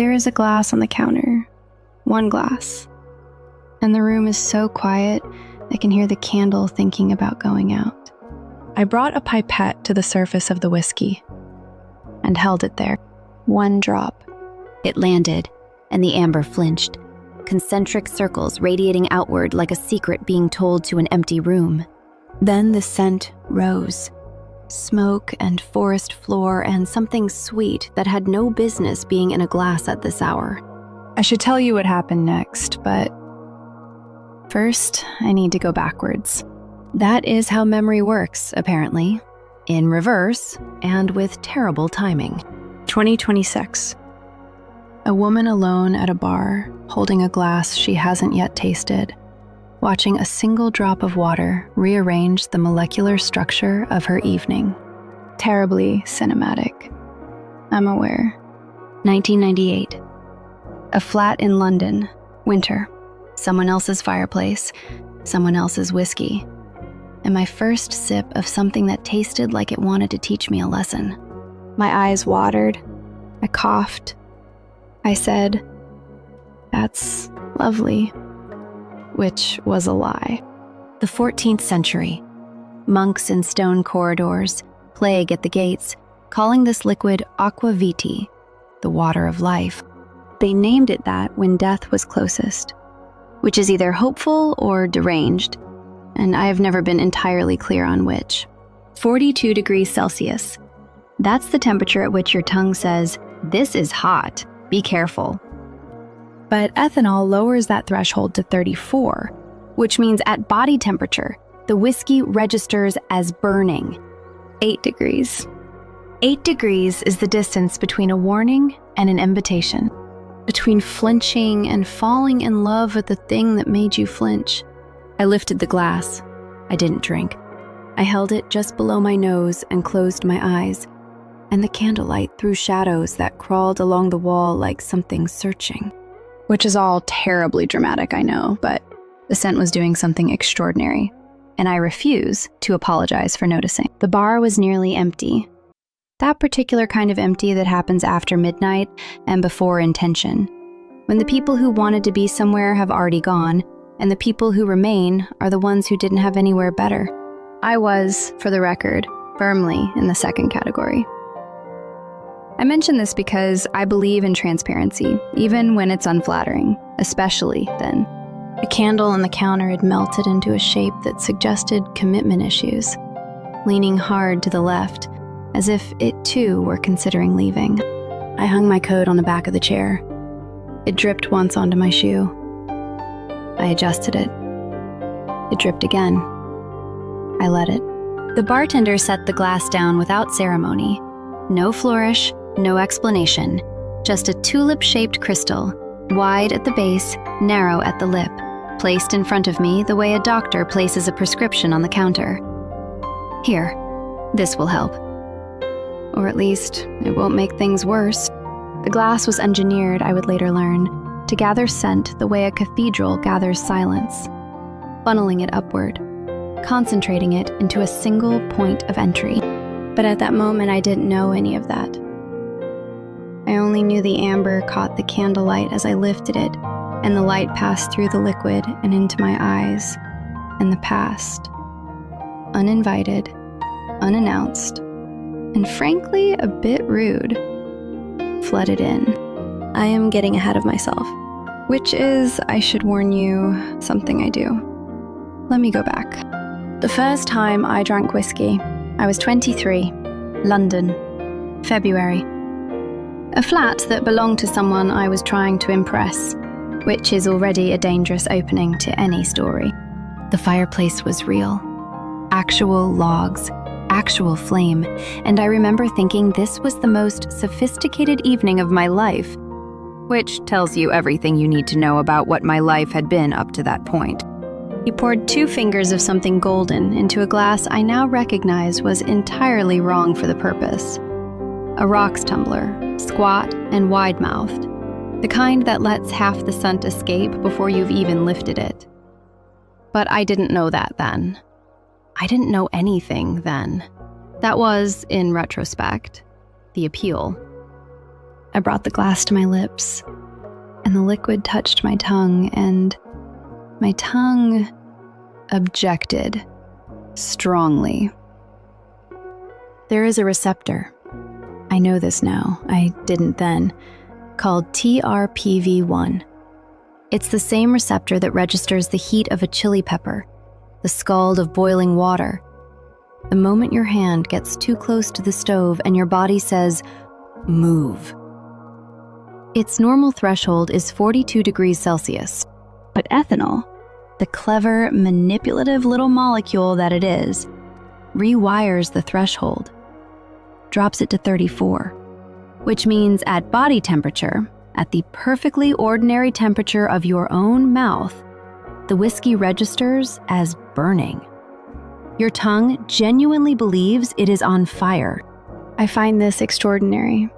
There is a glass on the counter. One glass. And the room is so quiet, I can hear the candle thinking about going out. I brought a pipette to the surface of the whiskey and held it there. One drop. It landed, and the amber flinched, concentric circles radiating outward like a secret being told to an empty room. Then the scent rose. Smoke and forest floor and something sweet that had no business being in a glass at this hour. I should tell you what happened next, but first, I need to go backwards. That is how memory works, apparently. In reverse, and with terrible timing. 2026. A woman alone at a bar, holding a glass she hasn't yet tasted, watching a single drop of water rearrange the molecular structure of her evening. Terribly cinematic. I'm aware. 1998. A flat in London, winter. Someone else's fireplace, someone else's whiskey. And my first sip of something that tasted like it wanted to teach me a lesson. My eyes watered. I coughed. I said, "That's lovely," which was a lie. The 14th century. Monks in stone corridors, plague at the gates, calling this liquid aqua vitae, the water of life. They named it that when death was closest, which is either hopeful or deranged, and I have never been entirely clear on which. 42 degrees Celsius. That's the temperature at which your tongue says, "This is hot, be careful." But ethanol lowers that threshold to 34, which means at body temperature, the whiskey registers as burning. 8 degrees. 8 degrees is the distance between a warning and an invitation, between flinching and falling in love with the thing that made you flinch. I lifted the glass. I didn't drink. I held it just below my nose and closed my eyes, and the candlelight threw shadows that crawled along the wall like something searching. Which is all terribly dramatic, I know, but the scent was doing something extraordinary, and I refuse to apologize for noticing. The bar was nearly empty. That particular kind of empty that happens after midnight and before intention, when the people who wanted to be somewhere have already gone, and the people who remain are the ones who didn't have anywhere better. I was, for the record, firmly in the second category. I mention this because I believe in transparency, even when it's unflattering, especially then. The candle on the counter had melted into a shape that suggested commitment issues, leaning hard to the left, as if it too were considering leaving. I hung my coat on the back of the chair. It dripped once onto my shoe. I adjusted it. It dripped again. I let it. The bartender set the glass down without ceremony. No flourish, no explanation. Just a tulip-shaped crystal, wide at the base, narrow at the lip, placed in front of me the way a doctor places a prescription on the counter. Here, this will help. Or at least, it won't make things worse. The glass was engineered, I would later learn, to gather scent the way a cathedral gathers silence, funneling it upward, concentrating it into a single point of entry. But at that moment, I didn't know any of that. I only knew the amber caught the candlelight as I lifted it, and the light passed through the liquid and into my eyes, and the past, uninvited, unannounced, and frankly a bit rude, flooded in. I am getting ahead of myself, which is, I should warn you, something I do. Let me go back. The first time I drank whiskey, I was 23, London, February. A flat that belonged to someone I was trying to impress, which is already a dangerous opening to any story. The fireplace was real. Actual logs, actual flame, and I remember thinking this was the most sophisticated evening of my life, which tells you everything you need to know about what my life had been up to that point. He poured 2 fingers of something golden into a glass I now recognize was entirely wrong for the purpose. A rocks tumbler, squat and wide-mouthed, the kind that lets half the scent escape before you've even lifted it. But I didn't know that then. I didn't know anything then. That was, in retrospect, the appeal. I brought the glass to my lips, and the liquid touched my tongue, and my tongue objected strongly. There is a receptor. I know this now, I didn't then, called TRPV1. It's the same receptor that registers the heat of a chili pepper, the scald of boiling water. The moment your hand gets too close to the stove and your body says, move. Its normal threshold is 42 degrees Celsius, but ethanol, the clever, manipulative little molecule that it is, rewires the threshold, drops it to 34, which means at body temperature, at the perfectly ordinary temperature of your own mouth, the whiskey registers as burning. Your tongue genuinely believes it is on fire. I find this extraordinary.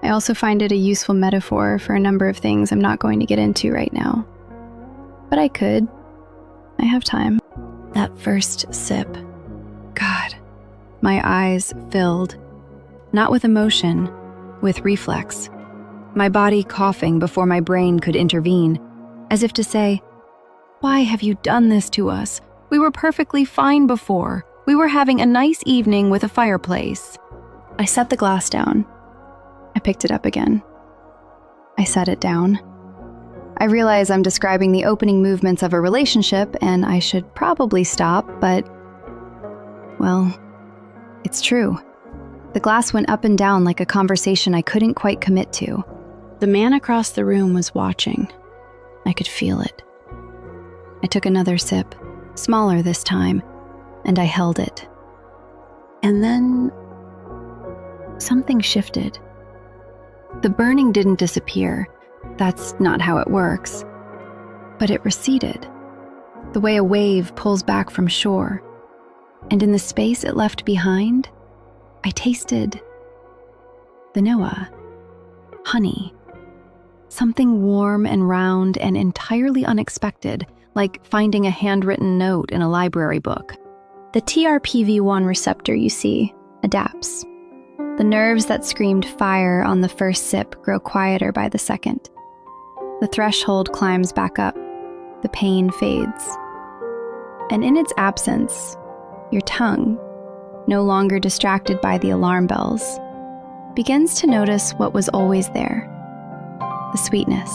I also find it a useful metaphor for a number of things I'm not going to get into right now. But I could. I have time. That first sip. God. My eyes filled. Not with emotion, with reflex. My body coughing before my brain could intervene, as if to say, why have you done this to us? We were perfectly fine before. We were having a nice evening with a fireplace. I set the glass down. I picked it up again. I set it down. I realize I'm describing the opening movements of a relationship, and I should probably stop, but, well, it's true. The glass went up and down like a conversation I couldn't quite commit to. The man across the room was watching. I could feel it. I took another sip, smaller this time, and I held it. And then something shifted. The burning didn't disappear. That's not how it works. But it receded, the way a wave pulls back from shore. And in the space it left behind, I tasted vanilla, honey, something warm and round and entirely unexpected, like finding a handwritten note in a library book. The TRPV1 receptor, you see, adapts. The nerves that screamed fire on the first sip grow quieter by the second. The threshold climbs back up. The pain fades. And in its absence, your tongue, no longer distracted by the alarm bells, begins to notice what was always there. The sweetness,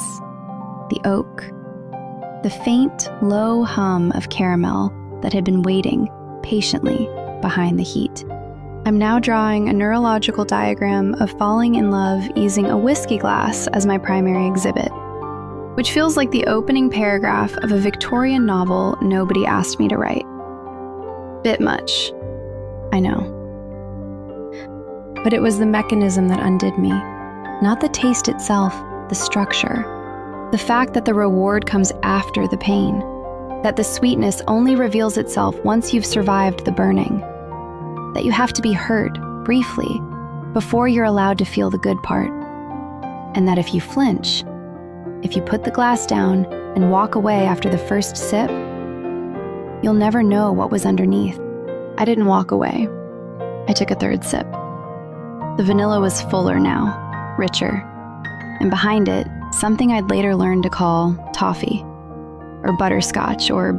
the oak, the faint, low hum of caramel that had been waiting patiently behind the heat. I'm now drawing a neurological diagram of falling in love using a whiskey glass as my primary exhibit, which feels like the opening paragraph of a Victorian novel nobody asked me to write. Bit much, I know. But it was the mechanism that undid me, not the taste itself, the structure. The fact that the reward comes after the pain, that the sweetness only reveals itself once you've survived the burning, that you have to be hurt, briefly, before you're allowed to feel the good part, and that if you flinch, if you put the glass down and walk away after the first sip, you'll never know what was underneath. I didn't walk away. I took a third sip. The vanilla was fuller now, richer, and behind it, something I'd later learned to call toffee, or butterscotch, or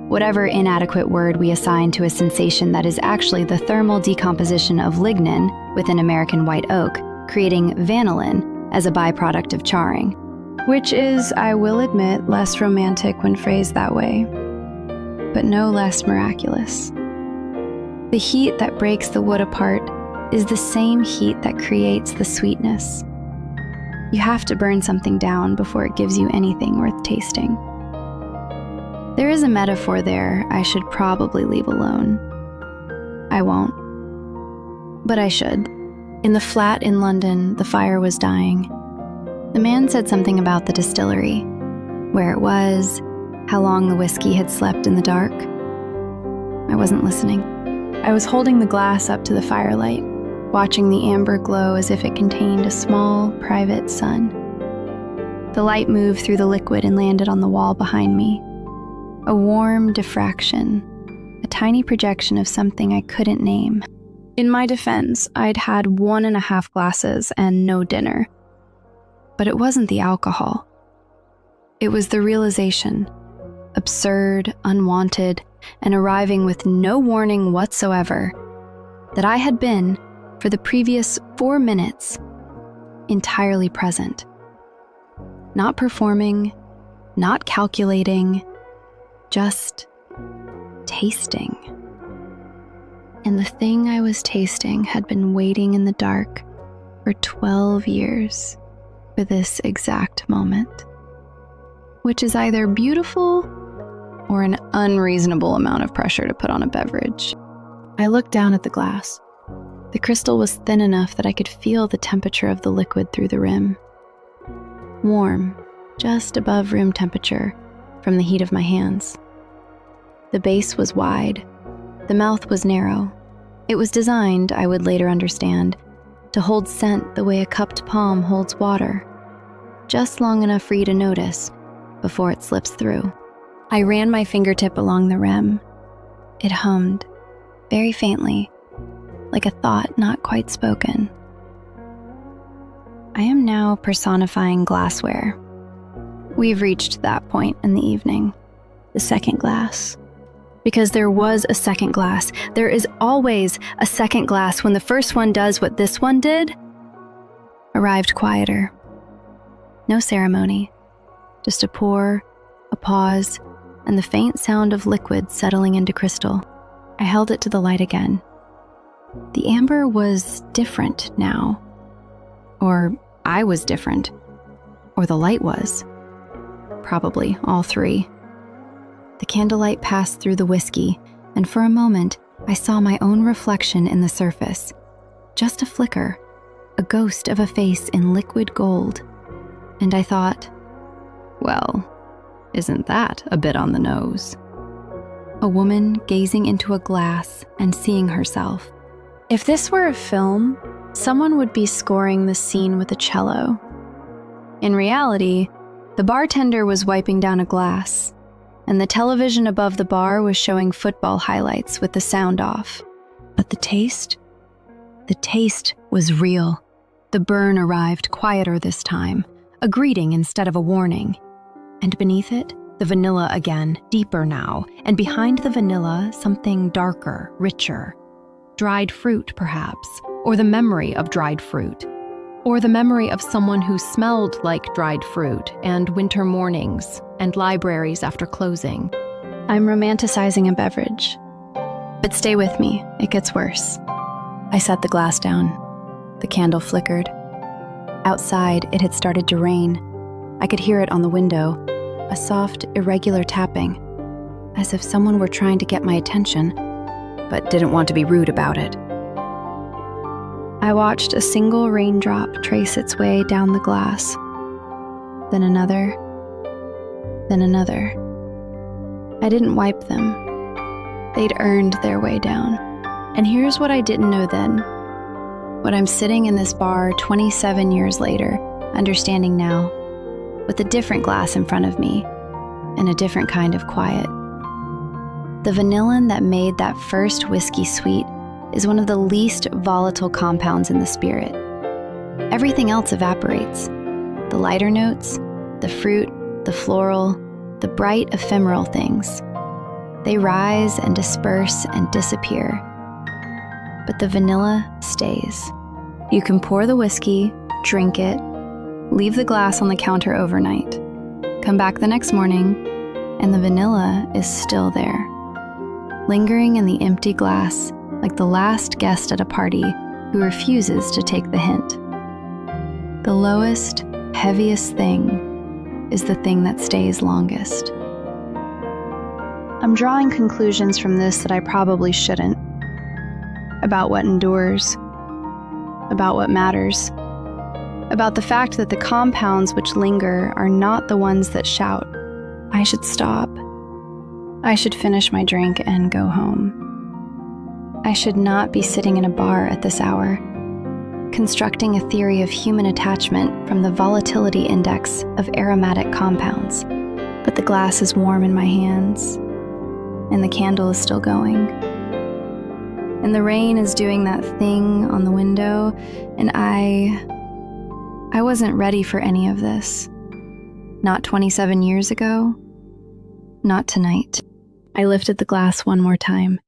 whatever inadequate word we assign to a sensation that is actually the thermal decomposition of lignin within American white oak, creating vanillin as a byproduct of charring, which is, I will admit, less romantic when phrased that way, but no less miraculous. The heat that breaks the wood apart is the same heat that creates the sweetness. You have to burn something down before it gives you anything worth tasting. There is a metaphor there I should probably leave alone. I won't. But I should. In the flat in London, the fire was dying. The man said something about the distillery, where it was, how long the whiskey had slept in the dark. I wasn't listening. I was holding the glass up to the firelight, watching the amber glow as if it contained a small, private sun. The light moved through the liquid and landed on the wall behind me. A warm diffraction, a tiny projection of something I couldn't name. In my defense, I'd had 1.5 glasses and no dinner, But it wasn't the alcohol. It was the realization, absurd, unwanted, and arriving with no warning whatsoever, that I had been, for the previous 4 minutes, entirely present. Not performing, not calculating, just tasting. And the thing I was tasting had been waiting in the dark for 12 years for this exact moment, which is either beautiful or an unreasonable amount of pressure to put on a beverage. I looked down at the glass. The crystal was thin enough that I could feel the temperature of the liquid through the rim. Warm, just above room temperature from the heat of my hands. The base was wide. The mouth was narrow. It was designed, I would later understand, to hold scent the way a cupped palm holds water, just long enough for you to notice before it slips through. I ran my fingertip along the rim. It hummed, very faintly, like a thought not quite spoken. I am now personifying glassware. We've reached that point in the evening. The second glass. Because there was a second glass. There is always a second glass when the first one does what this one did. Arrived quieter. No ceremony. Just a pour, a pause, and the faint sound of liquid settling into crystal. I held it to the light again. The amber was different now. Or I was different. Or the light was. Probably all three. The candlelight passed through the whiskey, and for a moment, I saw my own reflection in the surface. Just a flicker, a ghost of a face in liquid gold. And I thought, well, isn't that a bit on the nose? A woman gazing into a glass and seeing herself. If this were a film, someone would be scoring the scene with a cello. In reality, the bartender was wiping down a glass, and the television above the bar was showing football highlights with the sound off. But the taste was real. The burn arrived quieter this time, a greeting instead of a warning. And beneath it, the vanilla again, deeper now, and behind the vanilla, something darker, richer. Dried fruit, perhaps, or the memory of dried fruit. Or the memory of someone who smelled like dried fruit, and winter mornings, and libraries after closing. I'm romanticizing a beverage. But stay with me, it gets worse. I set the glass down. The candle flickered. Outside, it had started to rain. I could hear it on the window, a soft, irregular tapping, as if someone were trying to get my attention, but didn't want to be rude about it. I watched a single raindrop trace its way down the glass, then another, then another. I didn't wipe them. They'd earned their way down. And here's what I didn't know then. What I'm sitting in this bar 27 years later, understanding now, with a different glass in front of me, and a different kind of quiet. The vanillin that made that first whiskey sweet is one of the least volatile compounds in the spirit. Everything else evaporates. The lighter notes, the fruit, the floral, the bright ephemeral things. They rise and disperse and disappear. But the vanilla stays. You can pour the whiskey, drink it, leave the glass on the counter overnight, come back the next morning, and the vanilla is still there, lingering in the empty glass like the last guest at a party who refuses to take the hint. The lowest, heaviest thing is the thing that stays longest. I'm drawing conclusions from this that I probably shouldn't. About what endures. About what matters. About the fact that the compounds which linger are not the ones that shout. I should stop. I should finish my drink and go home. I should not be sitting in a bar at this hour, constructing a theory of human attachment from the volatility index of aromatic compounds. But the glass is warm in my hands, and the candle is still going. And the rain is doing that thing on the window, and I wasn't ready for any of this. Not 27 years ago. Not tonight. I lifted the glass one more time.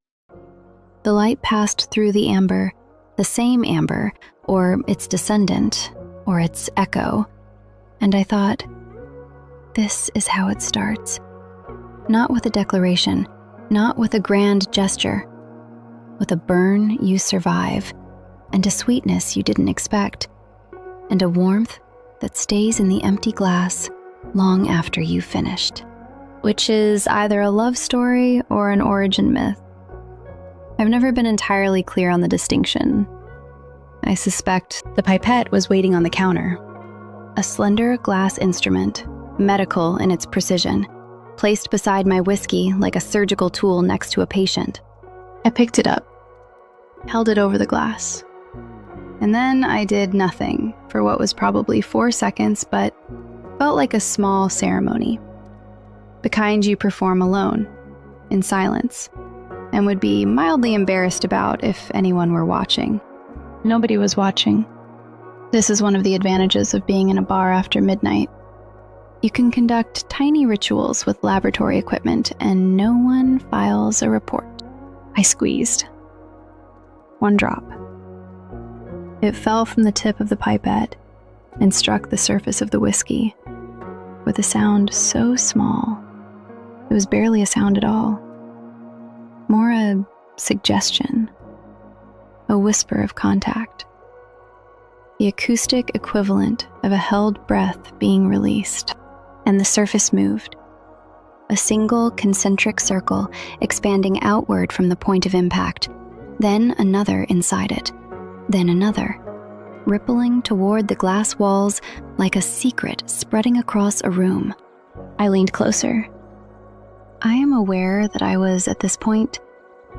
The light passed through the amber, the same amber, or its descendant, or its echo, and I thought, this is how it starts. Not with a declaration, not with a grand gesture, with a burn you survive, and a sweetness you didn't expect, and a warmth that stays in the empty glass long after you've finished. Which is either a love story or an origin myth. I've never been entirely clear on the distinction. I suspect the pipette was waiting on the counter. A slender glass instrument, medical in its precision, placed beside my whiskey like a surgical tool next to a patient. I picked it up, held it over the glass, and then I did nothing for what was probably 4 seconds, but felt like a small ceremony. The kind you perform alone, in silence, and would be mildly embarrassed about if anyone were watching. Nobody was watching. This is one of the advantages of being in a bar after midnight. You can conduct tiny rituals with laboratory equipment, and no one files a report. I squeezed. 1 drop. It fell from the tip of the pipette and struck the surface of the whiskey, with a sound so small, it was barely a sound at all. More a suggestion, a whisper of contact. The acoustic equivalent of a held breath being released, and the surface moved. A single concentric circle expanding outward from the point of impact, then another inside it, then another, rippling toward the glass walls like a secret spreading across a room. I leaned closer. I am aware that I was, at this point,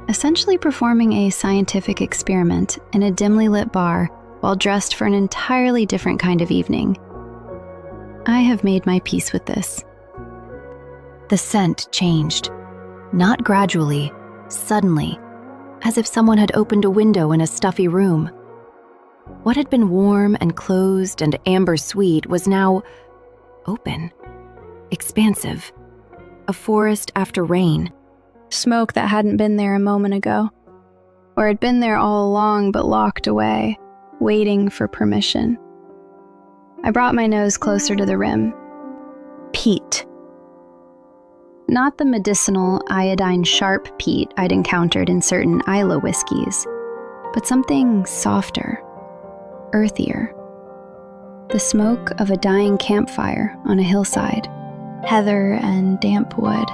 essentially performing a scientific experiment in a dimly lit bar while dressed for an entirely different kind of evening. I have made my peace with this. The scent changed, not gradually, suddenly, as if someone had opened a window in a stuffy room. What had been warm and closed and amber sweet was now open, expansive, a forest after rain. Smoke that hadn't been there a moment ago, or had been there all along but locked away, waiting for permission. I brought my nose closer to the rim. Peat. Not the medicinal iodine-sharp peat I'd encountered in certain Isla whiskeys, but something softer, earthier. The smoke of a dying campfire on a hillside, heather and damp wood,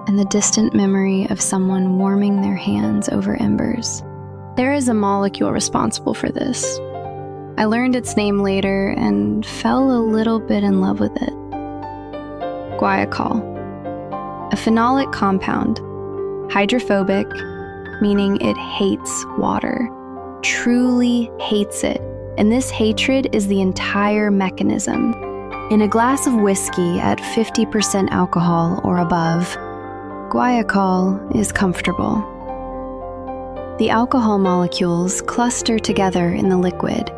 and the distant memory of someone warming their hands over embers. There is a molecule responsible for this. I learned its name later and fell a little bit in love with it. Guaiacol, a phenolic compound, hydrophobic, meaning it hates water, truly hates it, and this hatred is the entire mechanism. In a glass of whiskey at 50% alcohol or above, guaiacol is comfortable. The alcohol molecules cluster together in the liquid,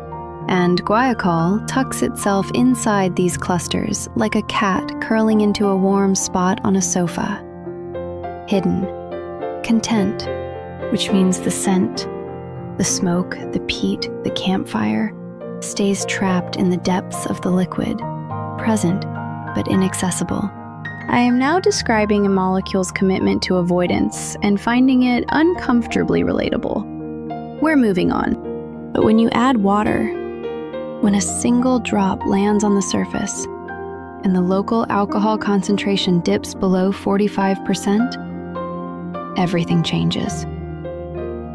and guaiacol tucks itself inside these clusters like a cat curling into a warm spot on a sofa. Hidden, content, which means the scent, the smoke, the peat, the campfire, stays trapped in the depths of the liquid, present but inaccessible. I am now describing a molecule's commitment to avoidance and finding it uncomfortably relatable. We're moving on. But when you add water, when a single drop lands on the surface and the local alcohol concentration dips below 45%, everything changes.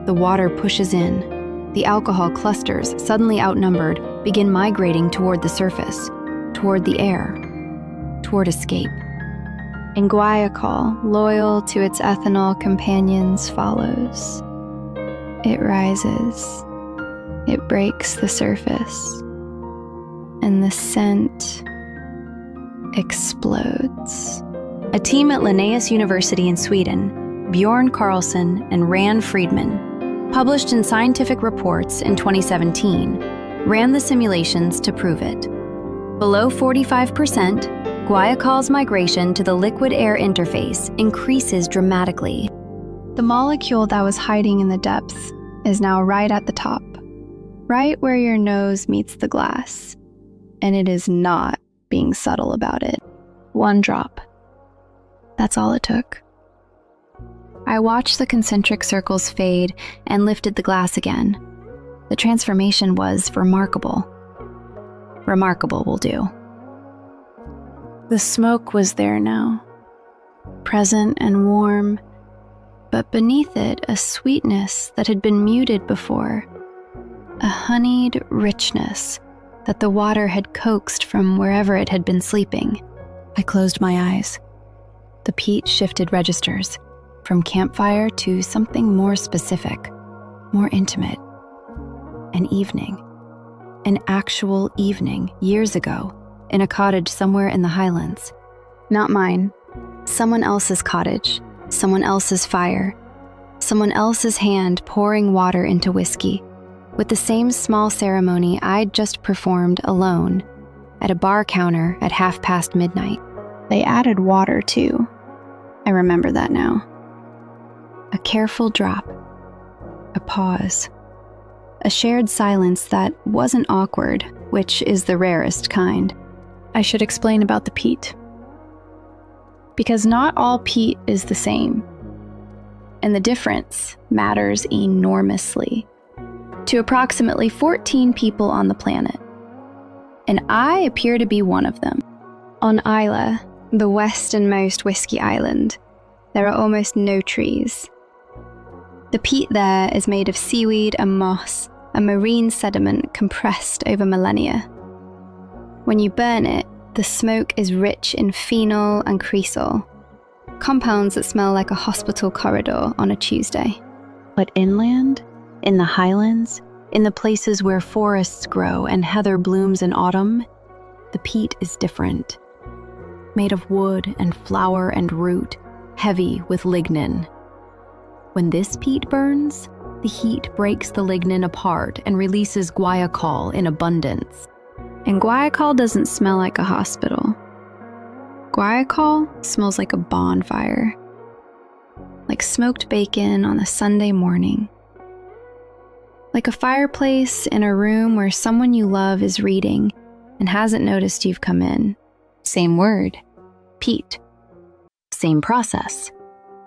The water pushes in. The alcohol clusters, suddenly outnumbered, begin migrating toward the surface, toward the air, toward escape. And guaiacol, loyal to its ethanol companions, follows. It rises. It breaks the surface. And the scent explodes. A team at Linnaeus University in Sweden, Bjorn Carlson and Rand Friedman, published in Scientific Reports in 2017, ran the simulations to prove it. Below 45%, guaiacol's migration to the liquid-air interface increases dramatically. The molecule that was hiding in the depths is now right at the top, right where your nose meets the glass, and it is not being subtle about it. 1 drop. That's all it took. I watched the concentric circles fade and lifted the glass again. The transformation was remarkable. Remarkable will do. The smoke was there now, present and warm, but beneath it a sweetness that had been muted before, a honeyed richness that the water had coaxed from wherever it had been sleeping. I closed my eyes. The peat shifted registers, from campfire to something more specific, more intimate. An evening. An actual evening, years ago, in a cottage somewhere in the Highlands. Not mine. Someone else's cottage, someone else's fire, someone else's hand pouring water into whiskey, with the same small ceremony I'd just performed alone, at a bar counter at midnight. They added water, too. I remember that now. A careful drop. A pause. A shared silence that wasn't awkward, which is the rarest kind. I should explain about the peat. Because not all peat is the same. And the difference matters enormously to approximately 14 people on the planet. And I appear to be one of them. On Isla, the westernmost whiskey island, there are almost no trees. The peat there is made of seaweed and moss, a marine sediment compressed over millennia. When you burn it, the smoke is rich in phenol and cresol, compounds that smell like a hospital corridor on a Tuesday. But inland, in the highlands, in the places where forests grow and heather blooms in autumn, the peat is different. Made of wood and flower and root, heavy with lignin. When this peat burns, the heat breaks the lignin apart and releases guaiacol in abundance. And guaiacol doesn't smell like a hospital. Guaiacol smells like a bonfire. Like smoked bacon on a Sunday morning. Like a fireplace in a room where someone you love is reading and hasn't noticed you've come in. Same word, peat. Same process,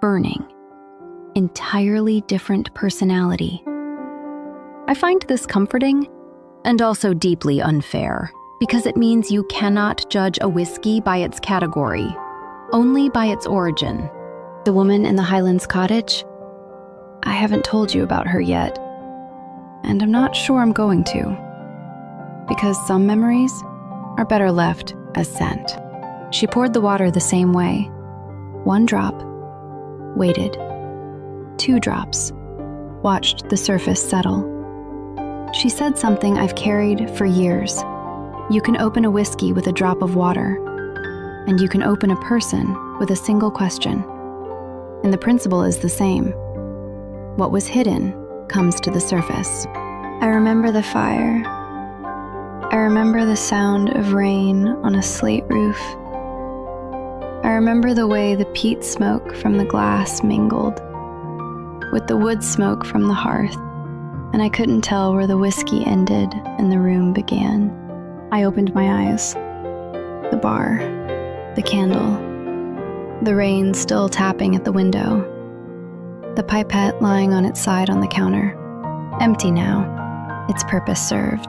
burning. Entirely different personality. I find this comforting and also deeply unfair because it means you cannot judge a whiskey by its category, only by its origin. The woman in the Highlands cottage? I haven't told you about her yet, and I'm not sure I'm going to, because some memories are better left as scent. She poured the water the same way. 1 drop, waited. 2 drops, watched the surface settle. She said something I've carried for years. You can open a whiskey with a drop of water, and you can open a person with a single question. And the principle is the same. What was hidden comes to the surface. I remember the fire. I remember the sound of rain on a slate roof. I remember the way the peat smoke from the glass mingled with the wood smoke from the hearth, and I couldn't tell where the whiskey ended and the room began. I opened my eyes. The bar, the candle, the rain still tapping at the window, the pipette lying on its side on the counter, empty now, its purpose served.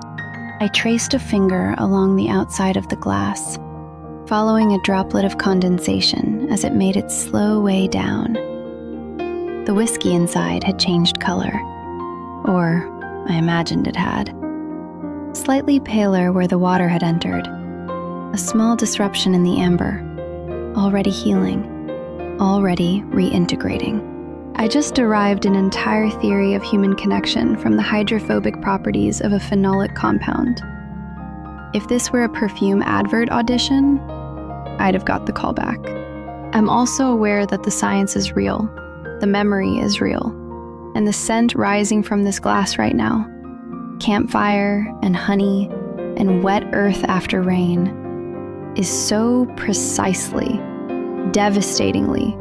I traced a finger along the outside of the glass, following a droplet of condensation as it made its slow way down. The whiskey inside had changed color, or I imagined it had. Slightly paler where the water had entered, a small disruption in the amber, already healing, already reintegrating. I just derived an entire theory of human connection from the hydrophobic properties of a phenolic compound. If this were a perfume advert audition, I'd have got the call back. I'm also aware that the science is real, the memory is real, and the scent rising from this glass right now, campfire and honey and wet earth after rain, is so precisely, devastatingly,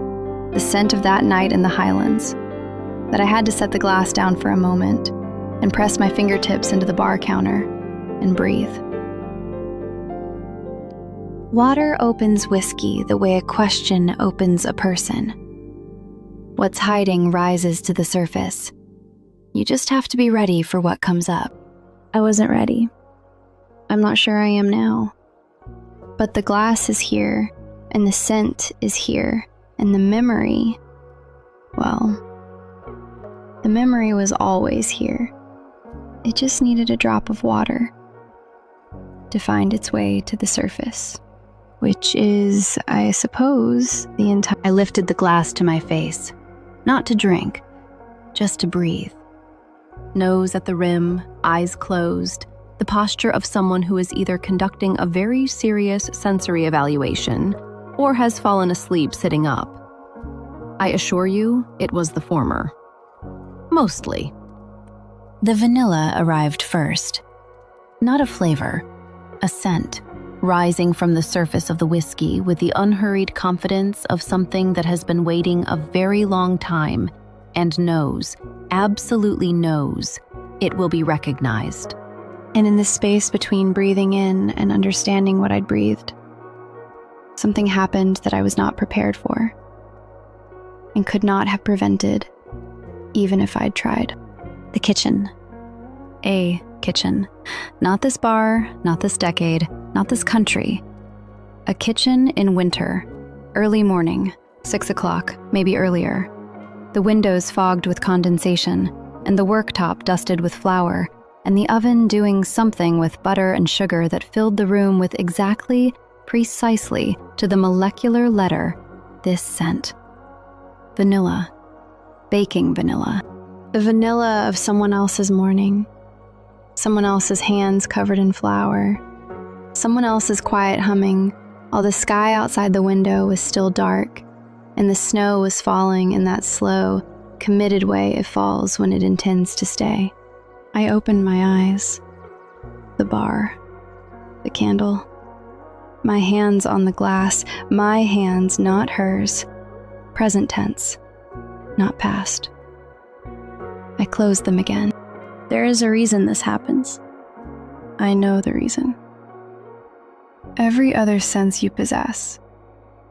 the scent of that night in the Highlands that I had to set the glass down for a moment and press my fingertips into the bar counter and breathe. Water opens whiskey the way a question opens a person. What's hiding rises to the surface. You just have to be ready for what comes up. I wasn't ready. I'm not sure I am now. But the glass is here, and the scent is here, and the memory, well, the memory was always here. It just needed a drop of water to find its way to the surface, which is, I suppose, the entire... I lifted the glass to my face, not to drink, just to breathe. Nose at the rim, eyes closed, the posture of someone who is either conducting a very serious sensory evaluation or has fallen asleep sitting up. I assure you, it was the former. Mostly. The vanilla arrived first. Not a flavor, a scent, rising from the surface of the whiskey with the unhurried confidence of something that has been waiting a very long time and knows, absolutely knows, it will be recognized. And in the space between breathing in and understanding what I'd breathed, something happened that I was not prepared for and could not have prevented, even if I'd tried. The kitchen. A kitchen. Not this bar, not this decade, not this country. A kitchen in winter, early morning, 6 o'clock, maybe earlier. The windows fogged with condensation, and the worktop dusted with flour, and the oven doing something with butter and sugar that filled the room with exactly, precisely, to the molecular letter, this scent. Vanilla. Baking vanilla. The vanilla of someone else's morning. Someone else's hands covered in flour. Someone else's quiet humming, while the sky outside the window was still dark, and the snow was falling in that slow, committed way it falls when it intends to stay. I opened my eyes. The bar. The candle. My hands on the glass. My hands, not hers. Present tense, not past. I closed them again. There is a reason this happens. I know the reason. Every other sense you possess,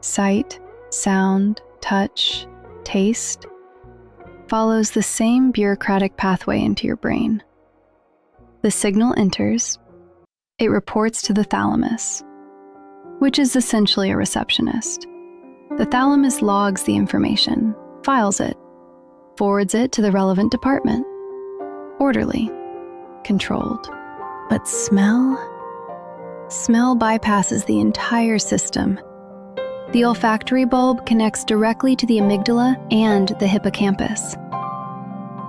sight, sound, touch, taste, follows the same bureaucratic pathway into your brain. The signal enters, it reports to the thalamus, which is essentially a receptionist. The thalamus logs the information, files it, forwards it to the relevant department. Orderly, controlled. But smell? Smell bypasses the entire system. The olfactory bulb connects directly to the amygdala and the hippocampus.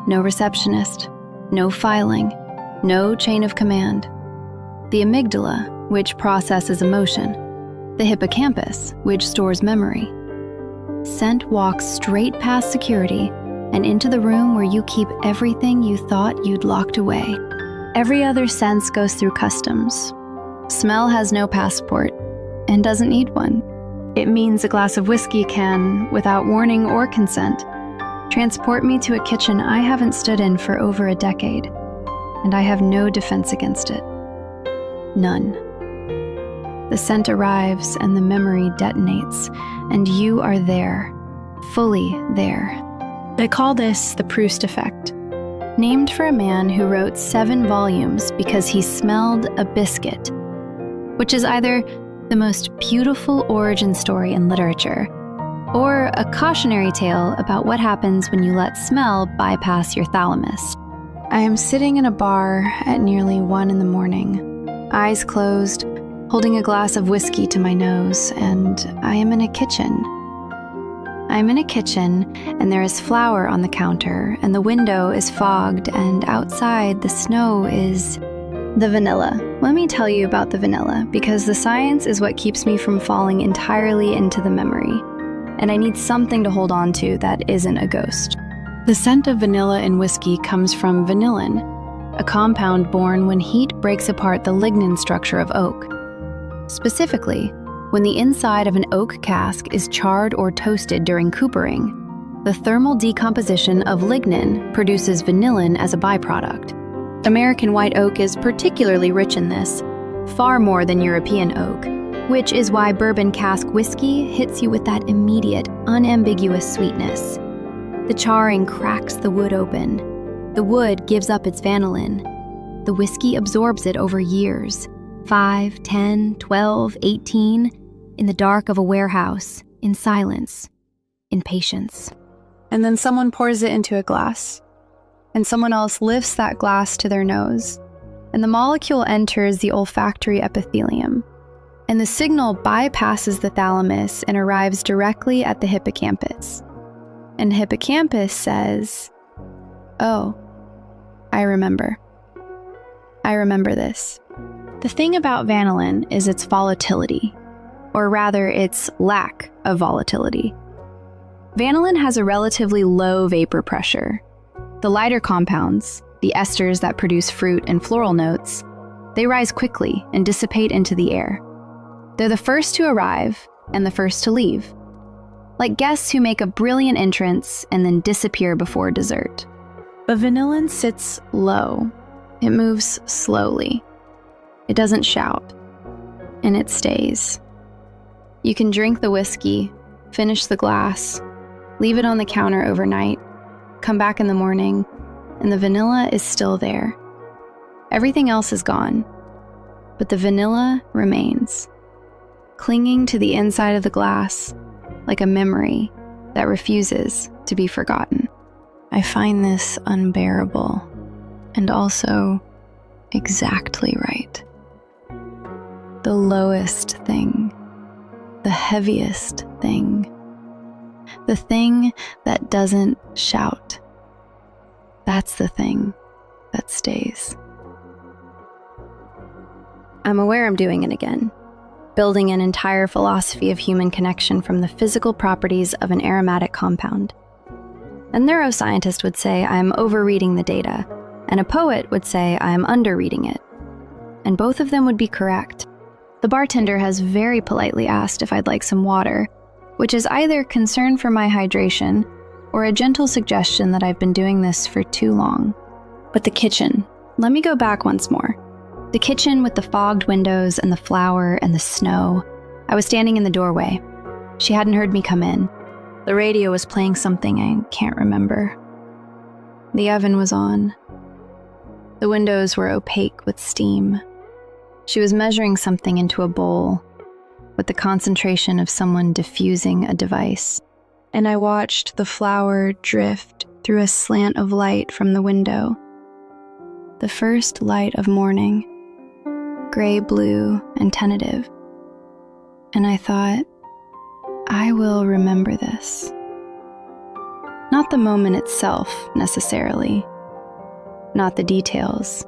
No receptionist, no filing, no chain of command. The amygdala, which processes emotion. The hippocampus, which stores memory. Scent walks straight past security and into the room where you keep everything you thought you'd locked away. Every other sense goes through customs. Smell has no passport and doesn't need one. It means a glass of whiskey can, without warning or consent, transport me to a kitchen I haven't stood in for over a decade, and I have no defense against it. None. The scent arrives and the memory detonates, and you are there, fully there. They call this the Proust effect, named for a man who wrote 7 volumes because he smelled a biscuit, which is either the most beautiful origin story in literature, or a cautionary tale about what happens when you let smell bypass your thalamus. I am sitting in a bar at nearly 1 in the morning, eyes closed, holding a glass of whiskey to my nose, and I am in a kitchen. I'm in a kitchen, and there is flour on the counter, and the window is fogged, and outside the snow is the vanilla. Let me tell you about the vanilla, because the science is what keeps me from falling entirely into the memory, and I need something to hold on to that isn't a ghost. The scent of vanilla in whiskey comes from vanillin, a compound born when heat breaks apart the lignin structure of oak. Specifically, when the inside of an oak cask is charred or toasted during coopering, the thermal decomposition of lignin produces vanillin as a byproduct. American white oak is particularly rich in this, far more than European oak, which is why bourbon cask whiskey hits you with that immediate, unambiguous sweetness. The charring cracks the wood open. The wood gives up its vanillin. The whiskey absorbs it over years, 5, 10, 12, 18, in the dark of a warehouse, in silence, in patience. And then someone pours it into a glass, and someone else lifts that glass to their nose, and the molecule enters the olfactory epithelium, and the signal bypasses the thalamus and arrives directly at the hippocampus. And hippocampus says, "Oh, I remember. I remember this." The thing about vanillin is its volatility, or rather its lack of volatility. Vanillin has a relatively low vapor pressure. The lighter compounds, the esters that produce fruit and floral notes, they rise quickly and dissipate into the air. They're the first to arrive and the first to leave, like guests who make a brilliant entrance and then disappear before dessert. But vanillin sits low. It moves slowly. It doesn't shout, and it stays. You can drink the whiskey, finish the glass, leave it on the counter overnight, come back in the morning, and the vanilla is still there. Everything else is gone, but the vanilla remains, clinging to the inside of the glass like a memory that refuses to be forgotten. I find this unbearable and also exactly right. The lowest thing, the heaviest thing, the thing that doesn't shout. That's the thing that stays. I'm aware I'm doing it again, building an entire philosophy of human connection from the physical properties of an aromatic compound. A neuroscientist would say I'm overreading the data, and a poet would say I'm underreading it. And both of them would be correct. The bartender has very politely asked if I'd like some water, which is either concern for my hydration or a gentle suggestion that I've been doing this for too long. But the kitchen, let me go back once more. The kitchen with the fogged windows and the flour and the snow. I was standing in the doorway. She hadn't heard me come in. The radio was playing something I can't remember. The oven was on. The windows were opaque with steam. She was measuring something into a bowl with the concentration of someone diffusing a device. And I watched the flour drift through a slant of light from the window. The first light of morning, gray-blue and tentative. And I thought, I will remember this. Not the moment itself, necessarily. Not the details.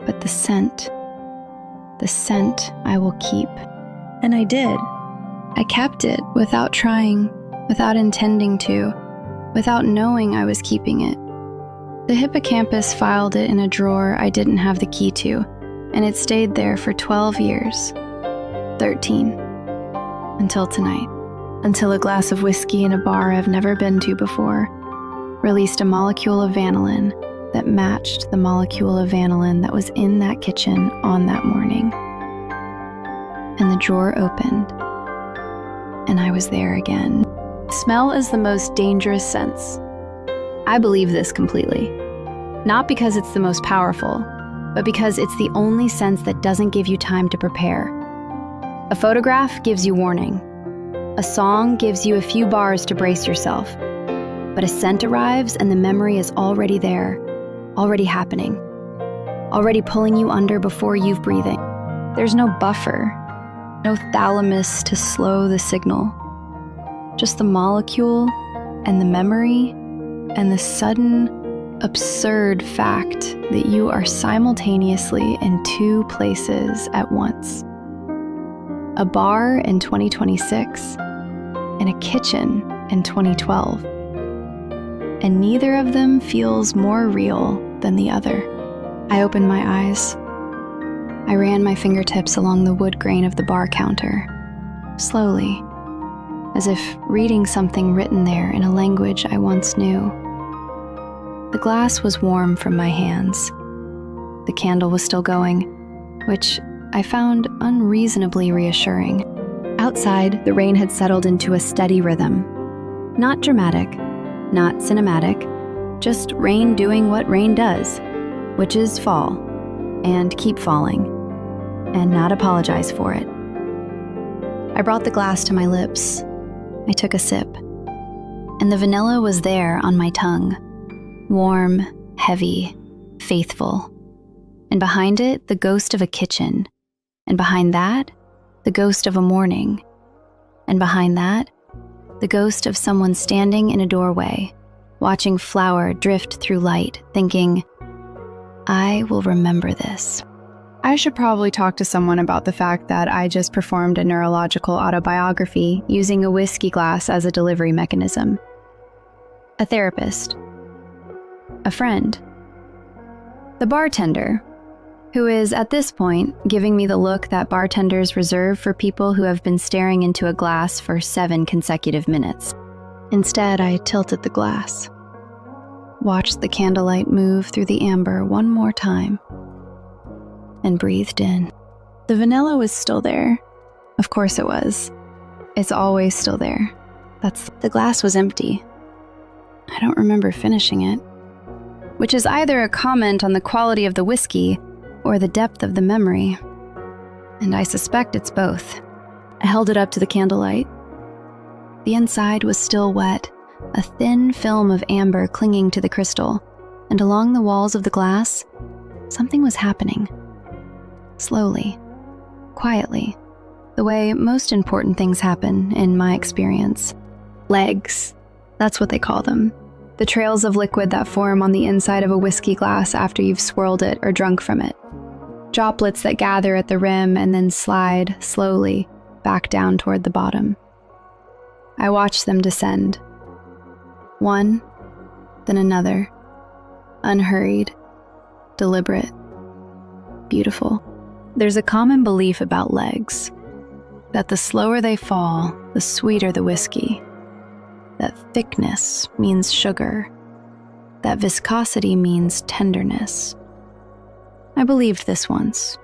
But the scent. The scent I will keep. And I did. I kept it without trying, without intending to, without knowing I was keeping it. The hippocampus filed it in a drawer I didn't have the key to, and it stayed there for 12 years. 13. Until tonight. Until a glass of whiskey in a bar I've never been to before released a molecule of vanillin that matched the molecule of vanillin that was in that kitchen on that morning. And the drawer opened, and I was there again. Smell is the most dangerous sense. I believe this completely. Not because it's the most powerful, but because it's the only sense that doesn't give you time to prepare. A photograph gives you warning. A song gives you a few bars to brace yourself. But a scent arrives and the memory is already there, already happening, already pulling you under before you've breathing. There's no buffer, no thalamus to slow the signal. Just the molecule and the memory and the sudden, absurd fact that you are simultaneously in two places at once. A bar in 2026 and a kitchen in 2012. And neither of them feels more real than the other. I opened my eyes. I ran my fingertips along the wood grain of the bar counter, slowly, as if reading something written there in a language I once knew. The glass was warm from my hands. The candle was still going, which I found unreasonably reassuring. Outside, the rain had settled into a steady rhythm. Not dramatic, not cinematic, just rain doing what rain does, which is fall, and keep falling, and not apologize for it. I brought the glass to my lips. I took a sip, and the vanilla was there on my tongue, warm, heavy, faithful. And behind it, the ghost of a kitchen, and behind that, the ghost of a morning, and behind that, the ghost of someone standing in a doorway, watching flour drift through light, thinking, I will remember this. I should probably talk to someone about the fact that I just performed a neurological autobiography using a whiskey glass as a delivery mechanism. A therapist. A friend. The bartender, who is at this point giving me the look that bartenders reserve for people who have been staring into a glass for 7 consecutive minutes. Instead, I tilted the glass, watched the candlelight move through the amber one more time, and breathed in. The vanilla was still there. Of course it was. It's always still there. The glass was empty. I don't remember finishing it, which is either a comment on the quality of the whiskey or the depth of the memory. And I suspect it's both. I held it up to the candlelight. The inside was still wet, a thin film of amber clinging to the crystal, and along the walls of the glass, something was happening. Slowly, quietly, the way most important things happen in my experience. Legs, that's what they call them. The trails of liquid that form on the inside of a whiskey glass after you've swirled it or drunk from it. Droplets that gather at the rim and then slide slowly back down toward the bottom. I watched them descend. One, then another. Unhurried, deliberate, beautiful. There's a common belief about legs, that the slower they fall, the sweeter the whiskey. That thickness means sugar. That viscosity means tenderness. I believed this once.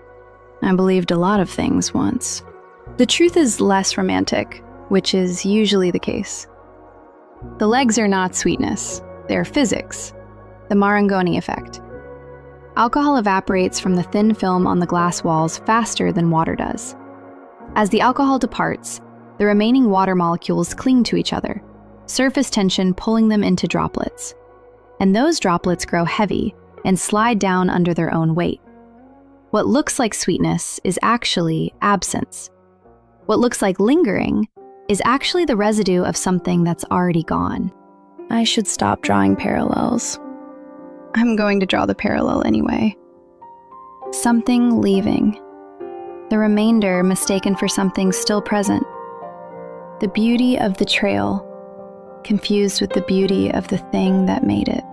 I believed a lot of things once. The truth is less romantic, which is usually the case. The legs are not sweetness, they're physics, the Marangoni effect. Alcohol evaporates from the thin film on the glass walls faster than water does. As the alcohol departs, the remaining water molecules cling to each other, surface tension pulling them into droplets. And those droplets grow heavy and slide down under their own weight. What looks like sweetness is actually absence. What looks like lingering is actually the residue of something that's already gone. I should stop drawing parallels. I'm going to draw the parallel anyway. Something leaving. The remainder mistaken for something still present. The beauty of the trail confused with the beauty of the thing that made it.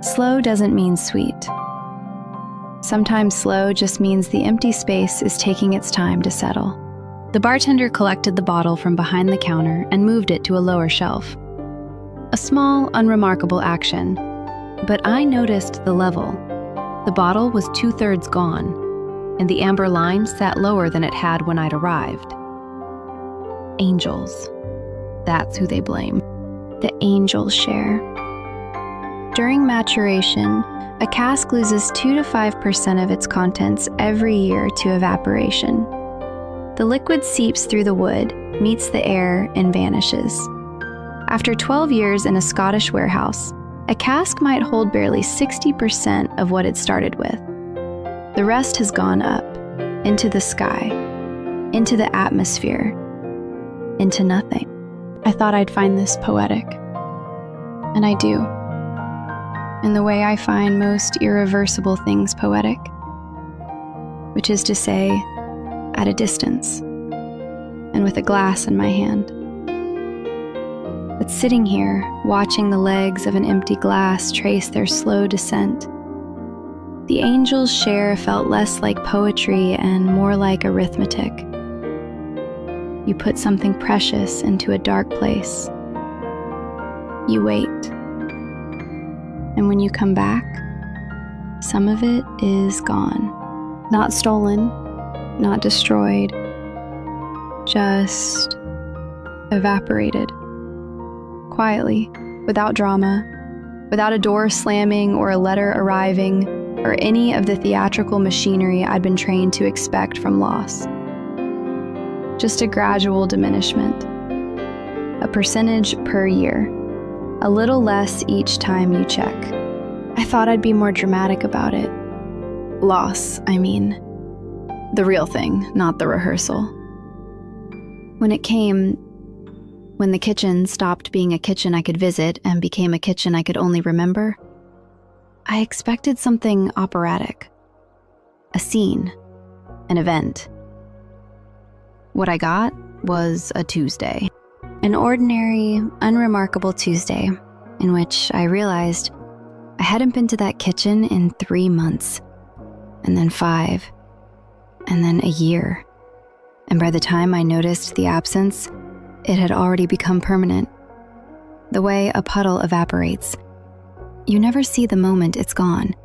Slow doesn't mean sweet. Sometimes slow just means the empty space is taking its time to settle. The bartender collected the bottle from behind the counter and moved it to a lower shelf. A small, unremarkable action, but I noticed the level. The bottle was 2/3 gone, and the amber line sat lower than it had when I'd arrived. Angels. That's who they blame. The angels share. During maturation, a cask loses 2 to 5% of its contents every year to evaporation. The liquid seeps through the wood, meets the air, and vanishes. After 12 years in a Scottish warehouse, a cask might hold barely 60% of what it started with. The rest has gone up, into the sky, into the atmosphere, into nothing. I thought I'd find this poetic, and I do, in the way I find most irreversible things poetic, which is to say, at a distance, and with a glass in my hand. But sitting here, watching the legs of an empty glass trace their slow descent, The angel's share felt less like poetry and more like arithmetic. You put something precious into a dark place. You wait. And when you come back, some of it is gone. Not stolen, not destroyed, just evaporated. Quietly, without drama, without a door slamming or a letter arriving, or any of the theatrical machinery I'd been trained to expect from loss. Just a gradual diminishment. A percentage per year. A little less each time you check. I thought I'd be more dramatic about it. Loss, I mean. The real thing, not the rehearsal. When it came, when the kitchen stopped being a kitchen I could visit and became a kitchen I could only remember, I expected something operatic. A scene. An event. What I got was a Tuesday. An ordinary, unremarkable Tuesday in which I realized I hadn't been to that kitchen in 3 months, and then 5, and then a year. And by the time I noticed the absence, it had already become permanent. The way a puddle evaporates. You never see the moment it's gone.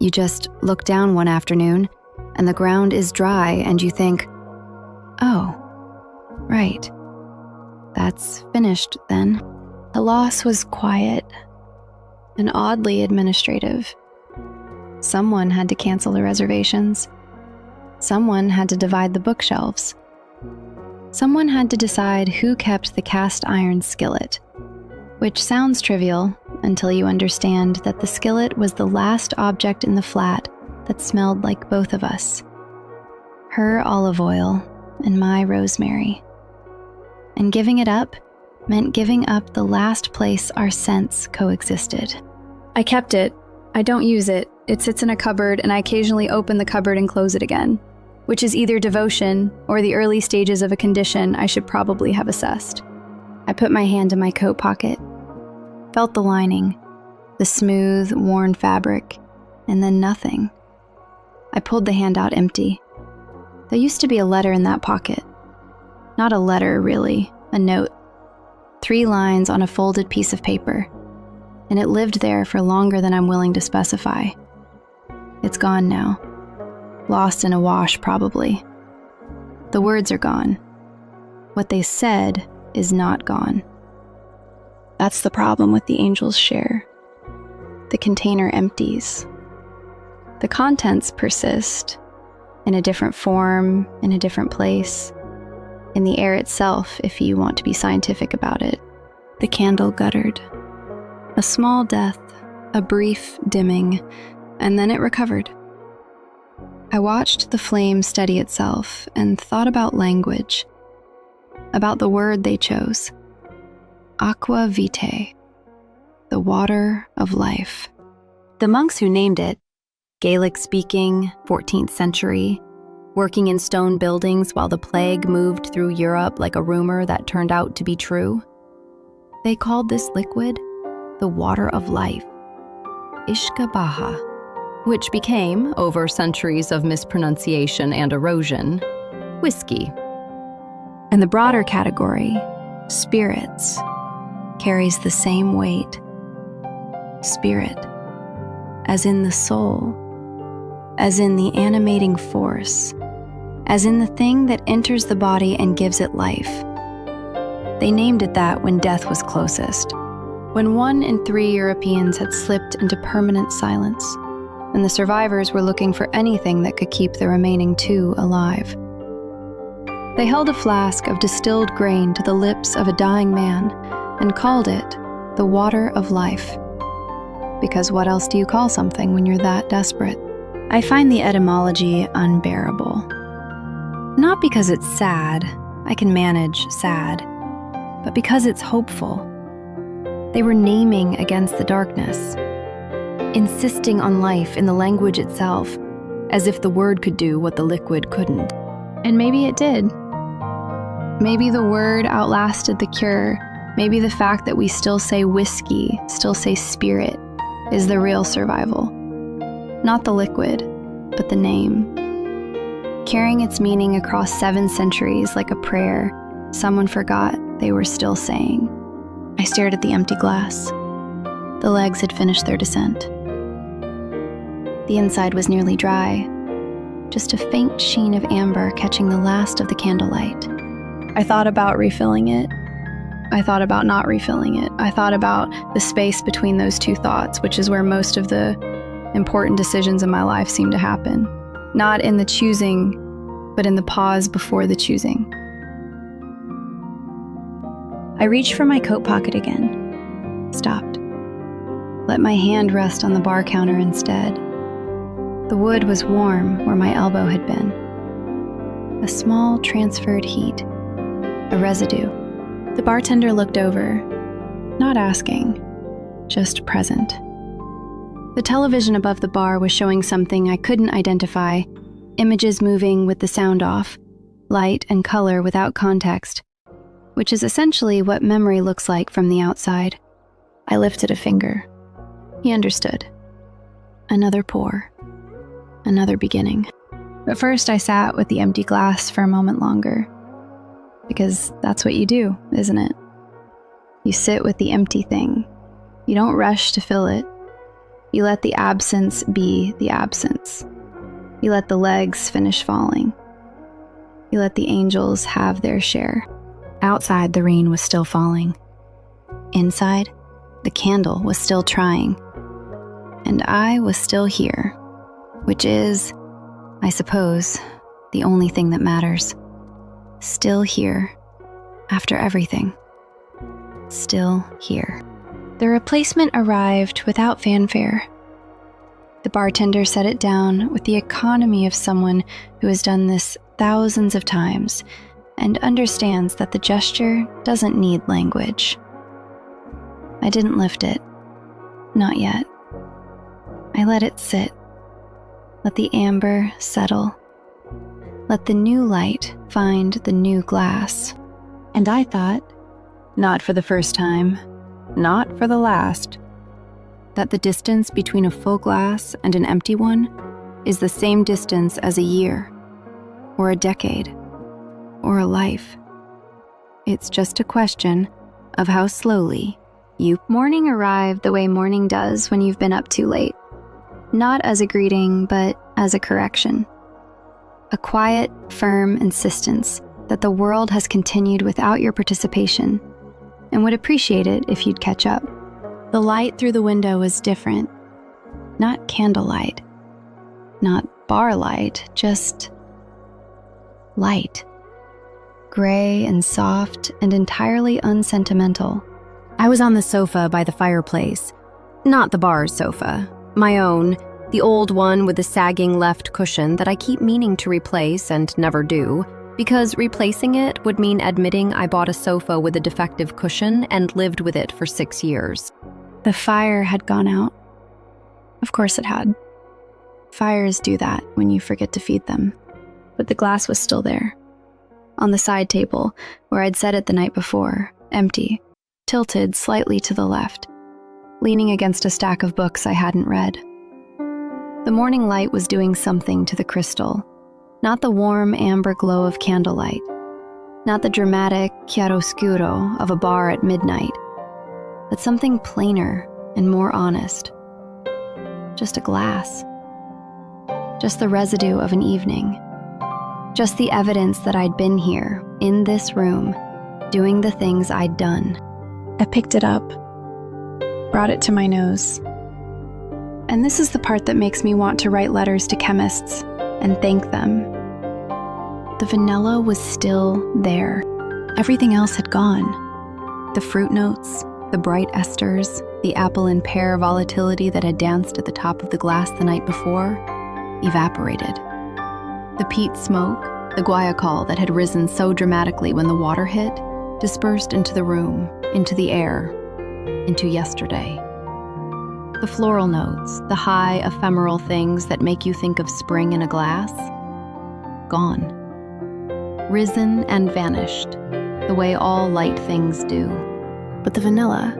You just look down one afternoon, and the ground is dry, and you think, oh, right. That's finished then. The loss was quiet and oddly administrative. Someone had to cancel the reservations. Someone had to divide the bookshelves. Someone had to decide who kept the cast iron skillet, which sounds trivial until you understand that the skillet was the last object in the flat that smelled like both of us. Her olive oil and my rosemary. And giving it up meant giving up the last place our scents coexisted. I kept it. I don't use it. It sits in a cupboard, and I occasionally open the cupboard and close it again, which is either devotion or the early stages of a condition I should probably have assessed. I put my hand in my coat pocket, felt the lining, the smooth, worn fabric, and then nothing. I pulled the hand out empty. There used to be a letter in that pocket. Not a letter, really, a note. 3 lines on a folded piece of paper, and it lived there for longer than I'm willing to specify. It's gone now. Lost in a wash, probably. The words are gone. What they said is not gone. That's the problem with the angel's share. The container empties. The contents persist, in a different form, in a different place. In the air itself, if you want to be scientific about it. The candle guttered. A small death, a brief dimming, and then it recovered. I watched the flame steady itself and thought about language, about the word they chose. Aqua vitae, the water of life. The monks who named it, Gaelic-speaking, 14th century, working in stone buildings while the plague moved through Europe like a rumor that turned out to be true. They called this liquid the water of life, Ishkabaha, which became, over centuries of mispronunciation and erosion, whiskey. And the broader category, spirits, carries the same weight. Spirit, as in the soul, as in the animating force, as in the thing that enters the body and gives it life. They named it that when death was closest, when 1 in 3 Europeans had slipped into permanent silence, and the survivors were looking for anything that could keep the remaining 2 alive. They held a flask of distilled grain to the lips of a dying man and called it the water of life. Because what else do you call something when you're that desperate? I find the etymology unbearable. Not because it's sad, I can manage sad, but because it's hopeful. They were naming against the darkness, insisting on life in the language itself, as if the word could do what the liquid couldn't. And maybe it did. Maybe the word outlasted the cure. Maybe the fact that we still say whiskey, still say spirit, is the real survival. Not the liquid, but the name. Carrying its meaning across 7 centuries like a prayer someone forgot they were still saying. I stared at the empty glass. The legs had finished their descent. The inside was nearly dry, just a faint sheen of amber catching the last of the candlelight. I thought about refilling it. I thought about not refilling it. I thought about the space between those two thoughts, which is where most of the important decisions in my life seem to happen. Not in the choosing, but in the pause before the choosing. I reached for my coat pocket again. Stopped. Let my hand rest on the bar counter instead. The wood was warm where my elbow had been. A small transferred heat. A residue. The bartender looked over, not asking, just present. The television above the bar was showing something I couldn't identify, images moving with the sound off, light and color without context, which is essentially what memory looks like from the outside. I lifted a finger. He understood. Another pour. Another beginning. But first I sat with the empty glass for a moment longer. Because that's what you do, isn't it? You sit with the empty thing. You don't rush to fill it. You let the absence be the absence. You let the legs finish falling. You let the angels have their share. Outside, the rain was still falling. Inside, the candle was still trying. And I was still here, which is, I suppose, the only thing that matters. Still here, after everything. Still here. The replacement arrived without fanfare. The bartender set it down with the economy of someone who has done this thousands of times and understands that the gesture doesn't need language. I didn't lift it. Not yet. I let it sit. Let the amber settle. Let the new light find the new glass. And I thought, not for the first time, not for the last, that the distance between a full glass and an empty one is the same distance as a year, or a decade, or a life. It's just a question of how slowly you... Morning arrived the way morning does when you've been up too late. Not as a greeting, but as a correction. A quiet, firm insistence that the world has continued without your participation and would appreciate it if you'd catch up. The light through the window was different. Not candlelight. Not bar light, just light. Gray and soft and entirely unsentimental. I was on the sofa by the fireplace. Not the bar's sofa. My own. The old one with the sagging left cushion that I keep meaning to replace and never do, because replacing it would mean admitting I bought a sofa with a defective cushion and lived with it for 6 years. The fire had gone out. Of course it had. Fires do that when you forget to feed them. But the glass was still there. On the side table, where I'd set it the night before, empty, tilted slightly to the left, leaning against a stack of books I hadn't read. The morning light was doing something to the crystal, not the warm amber glow of candlelight, not the dramatic chiaroscuro of a bar at midnight, but something plainer and more honest. Just a glass. Just the residue of an evening. Just the evidence that I'd been here, in this room, doing the things I'd done. I picked it up, brought it to my nose. And this is the part that makes me want to write letters to chemists and thank them. The vanilla was still there. Everything else had gone. The fruit notes, the bright esters, the apple and pear volatility that had danced at the top of the glass the night before, evaporated. The peat smoke, the guayacol that had risen so dramatically when the water hit, dispersed into the room, into the air, into yesterday. The floral notes, the high, ephemeral things that make you think of spring in a glass, gone. Risen and vanished, the way all light things do. But the vanilla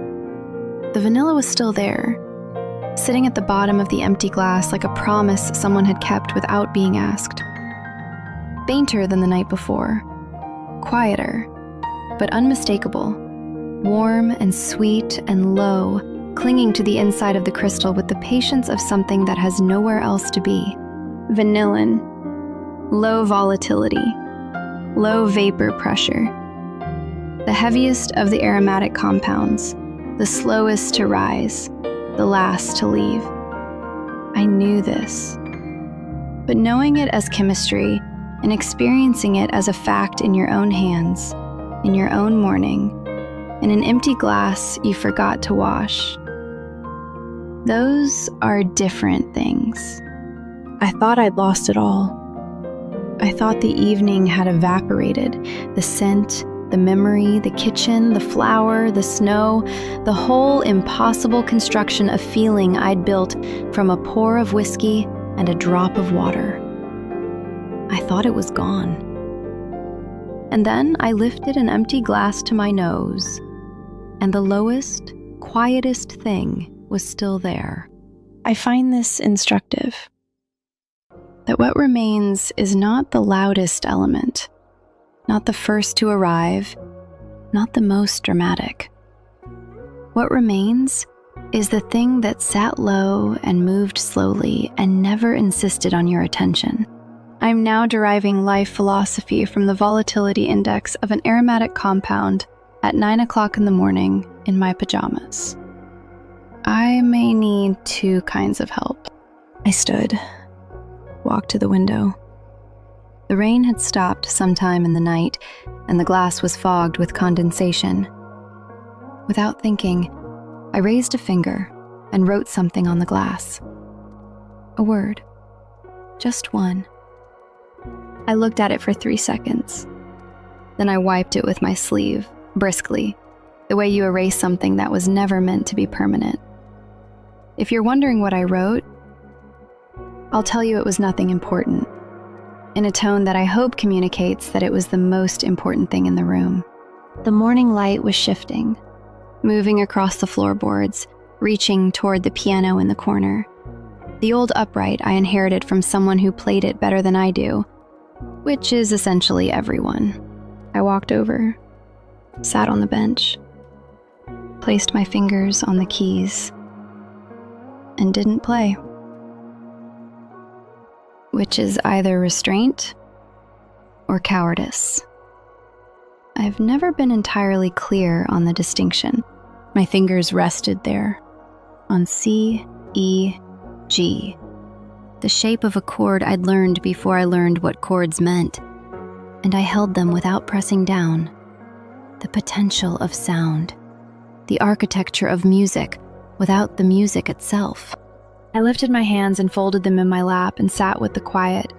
was still there, sitting at the bottom of the empty glass like a promise someone had kept without being asked. Fainter than the night before, quieter, but unmistakable, warm and sweet and low, clinging to the inside of the crystal with the patience of something that has nowhere else to be. Vanillin, low volatility, low vapor pressure, the heaviest of the aromatic compounds, the slowest to rise, the last to leave. I knew this, but knowing it as chemistry and experiencing it as a fact in your own hands, in your own morning, in an empty glass you forgot to wash, those are different things. I thought I'd lost it all. I thought the evening had evaporated, the scent, the memory, the kitchen, the flour, the snow, the whole impossible construction of feeling I'd built from a pour of whiskey and a drop of water. I thought it was gone. And then I lifted an empty glass to my nose, and the lowest, quietest thing was still there. I find this instructive, that what remains is not the loudest element, not the first to arrive, not the most dramatic. What remains is the thing that sat low and moved slowly and never insisted on your attention. I'm now deriving life philosophy from the volatility index of an aromatic compound at 9 o'clock in the morning in my pajamas. I may need two kinds of help. I stood, walked to the window. The rain had stopped sometime in the night, and the glass was fogged with condensation. Without thinking, I raised a finger and wrote something on the glass. A word. Just one. I looked at it for 3 seconds. Then I wiped it with my sleeve, briskly, the way you erase something that was never meant to be permanent. If you're wondering what I wrote, I'll tell you it was nothing important, in a tone that I hope communicates that it was the most important thing in the room. The morning light was shifting, moving across the floorboards, reaching toward the piano in the corner. The old upright I inherited from someone who played it better than I do, which is essentially everyone. I walked over, sat on the bench, placed my fingers on the keys, and didn't play. Which is either restraint or cowardice. I've never been entirely clear on the distinction. My fingers rested there, on C, E, G, the shape of a chord I'd learned before I learned what chords meant, and I held them without pressing down. The potential of sound, the architecture of music without the music itself. I lifted my hands and folded them in my lap and sat with the quiet,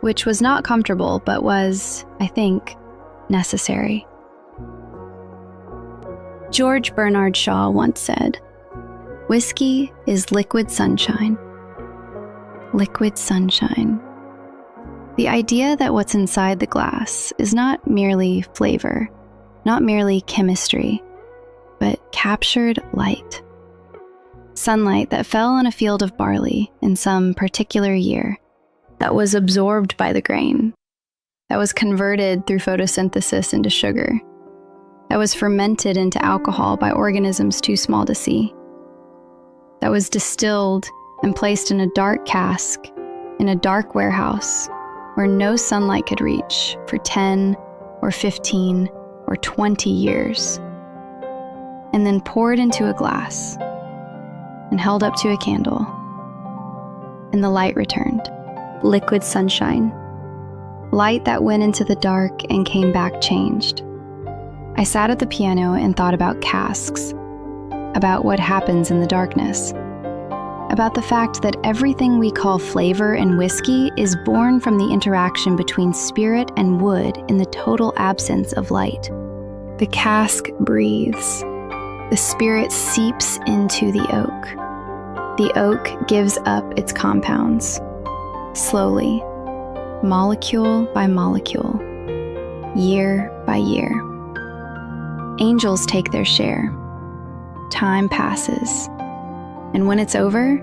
which was not comfortable but was, I think, necessary. George Bernard Shaw once said, "Whiskey is liquid sunshine." Liquid sunshine. The idea that what's inside the glass is not merely flavor, not merely chemistry, but captured light. Sunlight that fell on a field of barley in some particular year, that was absorbed by the grain, that was converted through photosynthesis into sugar, that was fermented into alcohol by organisms too small to see, that was distilled and placed in a dark cask in a dark warehouse where no sunlight could reach for 10 or 15 or 20 years, and then poured into a glass and held up to a candle, and the light returned. Liquid sunshine. Light that went into the dark and came back changed. I sat at the piano and thought about casks, about what happens in the darkness, about the fact that everything we call flavor in whiskey is born from the interaction between spirit and wood in the total absence of light. The cask breathes. The spirit seeps into the oak. The oak gives up its compounds, slowly, molecule by molecule, year by year. Angels take their share. Time passes. And when it's over,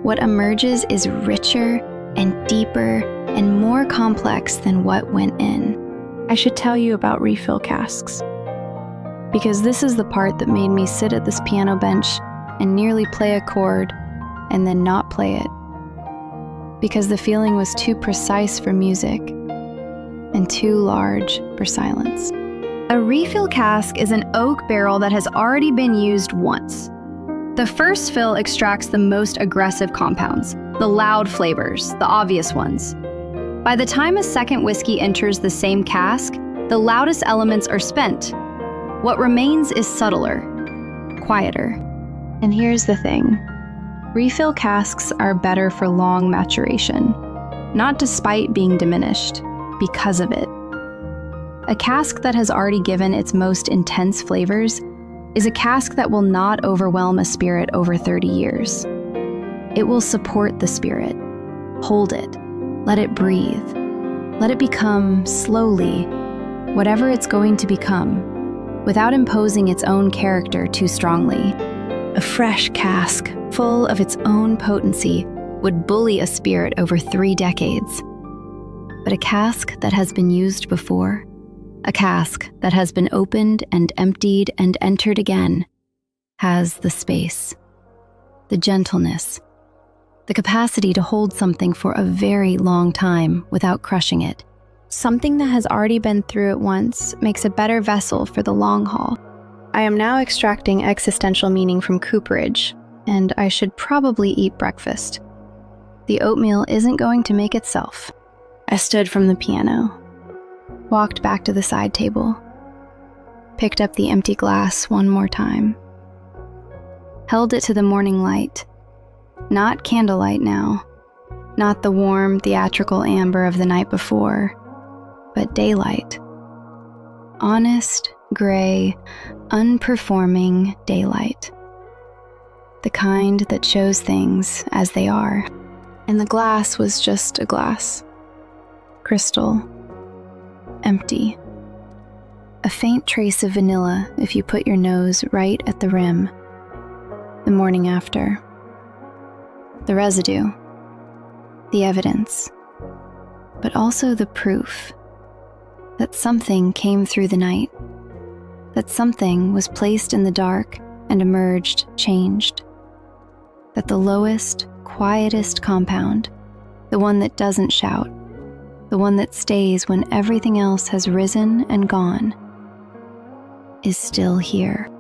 what emerges is richer and deeper and more complex than what went in. I should tell you about refill casks, because this is the part that made me sit at this piano bench and nearly play a chord and then not play it, because the feeling was too precise for music and too large for silence. A refill cask is an oak barrel that has already been used once. The first fill extracts the most aggressive compounds, the loud flavors, the obvious ones. By the time a second whiskey enters the same cask, the loudest elements are spent. What remains is subtler, quieter. And here's the thing. Refill casks are better for long maturation, not despite being diminished, because of it. A cask that has already given its most intense flavors is a cask that will not overwhelm a spirit over 30 years. It will support the spirit, hold it, let it breathe, let it become, slowly, whatever it's going to become, without imposing its own character too strongly. A fresh cask, full of its own potency, would bully a spirit over 3 decades. But a cask that has been used before, a cask that has been opened and emptied and entered again, has the space, the gentleness, the capacity to hold something for a very long time without crushing it. Something that has already been through it once makes a better vessel for the long haul. I am now extracting existential meaning from cooperage, and I should probably eat breakfast. The oatmeal isn't going to make itself. I stood from the piano, walked back to the side table, picked up the empty glass one more time, held it to the morning light, not candlelight now, not the warm, theatrical amber of the night before, but daylight. Honest, gray, unperforming daylight. The kind that shows things as they are. And the glass was just a glass. Crystal. Empty. A faint trace of vanilla if you put your nose right at the rim. The morning after. The residue. The evidence. But also the proof that something came through the night. That something was placed in the dark and emerged changed. That the lowest, quietest compound, the one that doesn't shout, the one that stays when everything else has risen and gone, is still here.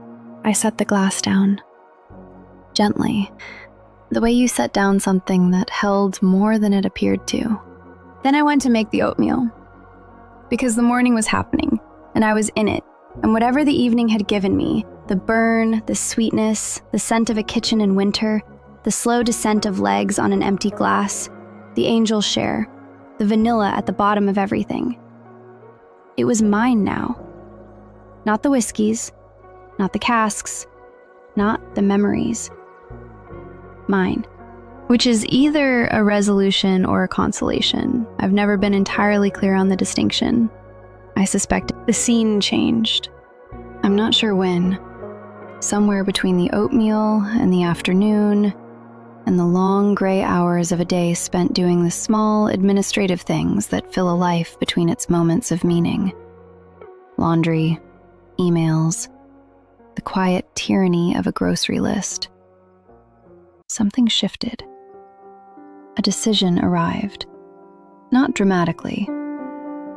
I set the glass down. Gently, the way you set down something that held more than it appeared to. Then I went to make the oatmeal. Because the morning was happening, and I was in it, and whatever the evening had given me, the burn, the sweetness, the scent of a kitchen in winter, the slow descent of legs on an empty glass, the angel's share, the vanilla at the bottom of everything. It was mine now. Not the whiskeys, not the casks, not the memories. Mine. Which is either a resolution or a consolation. I've never been entirely clear on the distinction. I suspect the scene changed. I'm not sure when. Somewhere between the oatmeal and the afternoon, and the long gray hours of a day spent doing the small administrative things that fill a life between its moments of meaning. Laundry, emails, the quiet tyranny of a grocery list. Something shifted. A decision arrived. Not dramatically.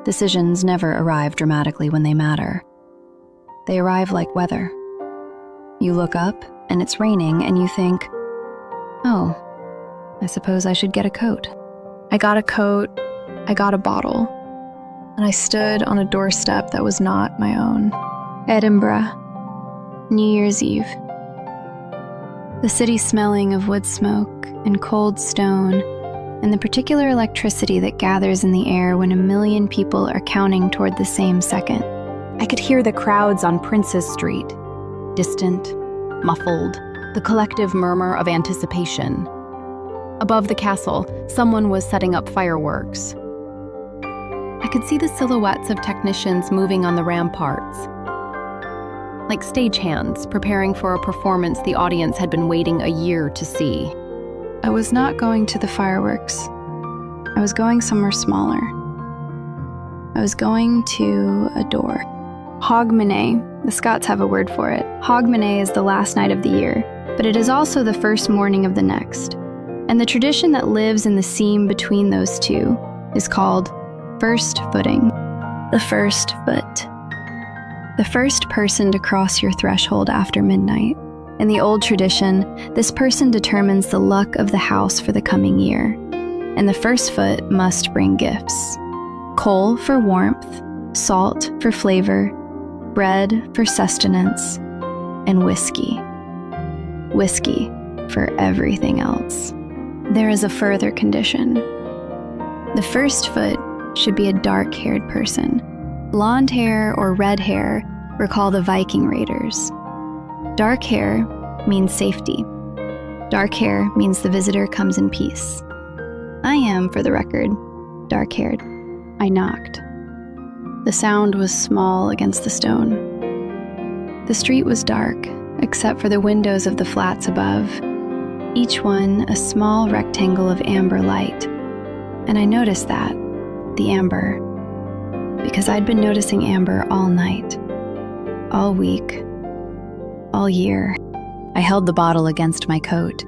Decisions never arrive dramatically when they matter. They arrive like weather. You look up, and it's raining, and you think, oh, I suppose I should get a coat. I got a coat, I got a bottle, and I stood on a doorstep that was not my own. Edinburgh, New Year's Eve. The city smelling of wood smoke and cold stone, and the particular electricity that gathers in the air when a million people are counting toward the same second. I could hear the crowds on Prince's Street, distant, muffled, the collective murmur of anticipation. Above the castle, someone was setting up fireworks. I could see the silhouettes of technicians moving on the ramparts. like stagehands preparing for a performance the audience had been waiting a year to see. I was not going to the fireworks. I was going somewhere smaller. I was going to a door. Hogmanay, the Scots have a word for it. Hogmanay is the last night of the year, but it is also the first morning of the next. And the tradition that lives in the seam between those two is called first footing. The first foot. The first person to cross your threshold after midnight. In the old tradition, this person determines the luck of the house for the coming year. And the first foot must bring gifts. Coal for warmth, salt for flavor, bread for sustenance, and whiskey. Whiskey for everything else. There is a further condition. The first foot should be a dark-haired person. Blonde hair or red hair recall the Viking raiders. Dark hair means safety. Dark hair means the visitor comes in peace. I am, for the record, dark-haired. I knocked. The sound was small against the stone. The street was dark, except for the windows of the flats above, each one a small rectangle of amber light. And I noticed that, the amber, because I'd been noticing amber all night, all week, all year. I held the bottle against my coat.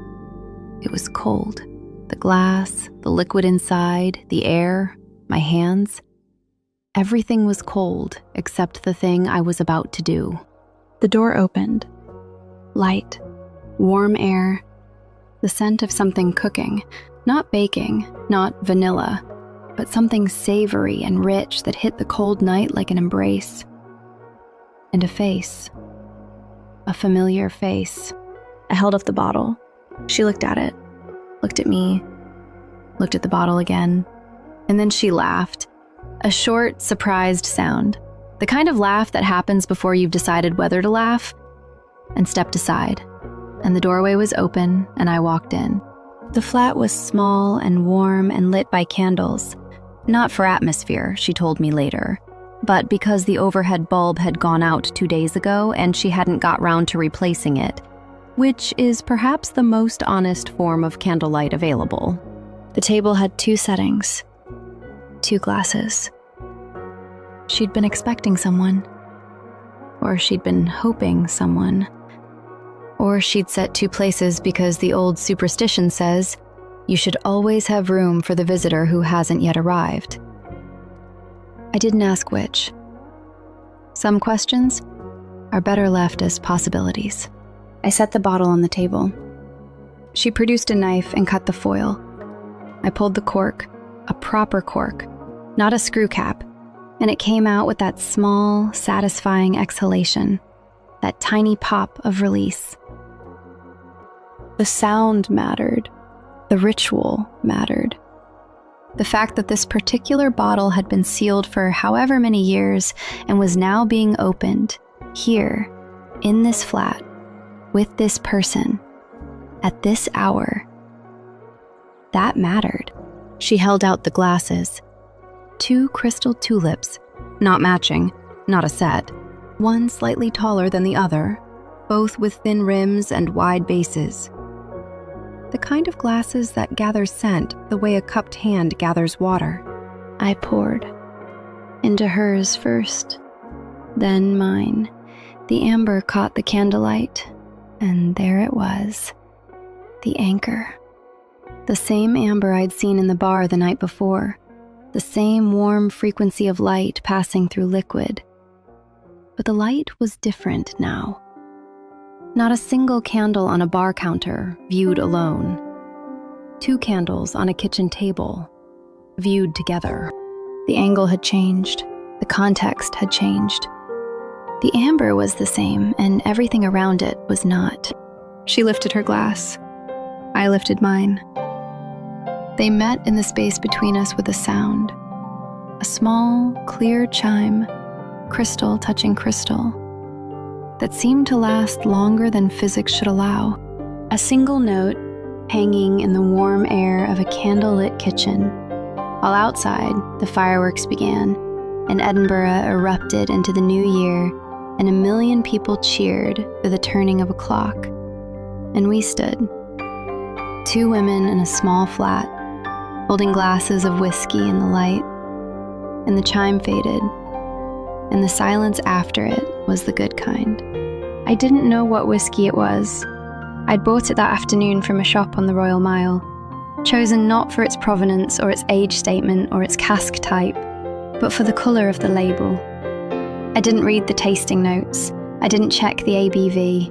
It was cold. The glass, the liquid inside, the air, my hands. Everything was cold except the thing I was about to do. The door opened. Light, warm air, the scent of something cooking, not baking, not vanilla, but something savory and rich that hit the cold night like an embrace. And a face. A familiar face. I held up the bottle. She looked at it, looked at me, looked at the bottle again, and then she laughed. A short, surprised sound. The kind of laugh that happens before you've decided whether to laugh, and stepped aside, and the doorway was open, and I walked in. The flat was small and warm and lit by candles. Not for atmosphere, she told me later, but because the overhead bulb had gone out 2 days ago and she hadn't got round to replacing it, which is perhaps the most honest form of candlelight available. The table had 2 settings, 2 glasses. She'd been expecting someone, or she'd been hoping someone, or she'd set 2 places because the old superstition says you should always have room for the visitor who hasn't yet arrived. I didn't ask which. Some questions are better left as possibilities. I set the bottle on the table. She produced a knife and cut the foil. I pulled the cork, a proper cork, not a screw cap, and it came out with that small, satisfying exhalation, that tiny pop of release. The sound mattered. The ritual mattered. The fact that this particular bottle had been sealed for however many years and was now being opened, here, in this flat, with this person, at this hour, that mattered. She held out the glasses. 2 crystal tulips, not matching, not a set, one slightly taller than the other, both with thin rims and wide bases. The kind of glasses that gather scent the way a cupped hand gathers water. I poured. Into hers first, then mine. The amber caught the candlelight, and there it was. The anchor. The same amber I'd seen in the bar the night before. The same warm frequency of light passing through liquid. But the light was different now. Not a single candle on a bar counter, viewed alone. 2 candles on a kitchen table, viewed together. The angle had changed. The context had changed. The amber was the same, and everything around it was not. She lifted her glass. I lifted mine. They met in the space between us with a sound. A small, clear chime, crystal touching crystal, that seemed to last longer than physics should allow. A single note hanging in the warm air of a candlelit kitchen, while outside the fireworks began and Edinburgh erupted into the new year and 1,000,000 people cheered for the turning of a clock. And we stood, 2 women in a small flat, holding glasses of whiskey in the light, and the chime faded, and the silence after it was the good kind. I didn't know what whiskey it was. I'd bought it that afternoon from a shop on the Royal Mile, chosen not for its provenance or its age statement or its cask type, but for the colour of the label. I didn't read the tasting notes. I didn't check the ABV.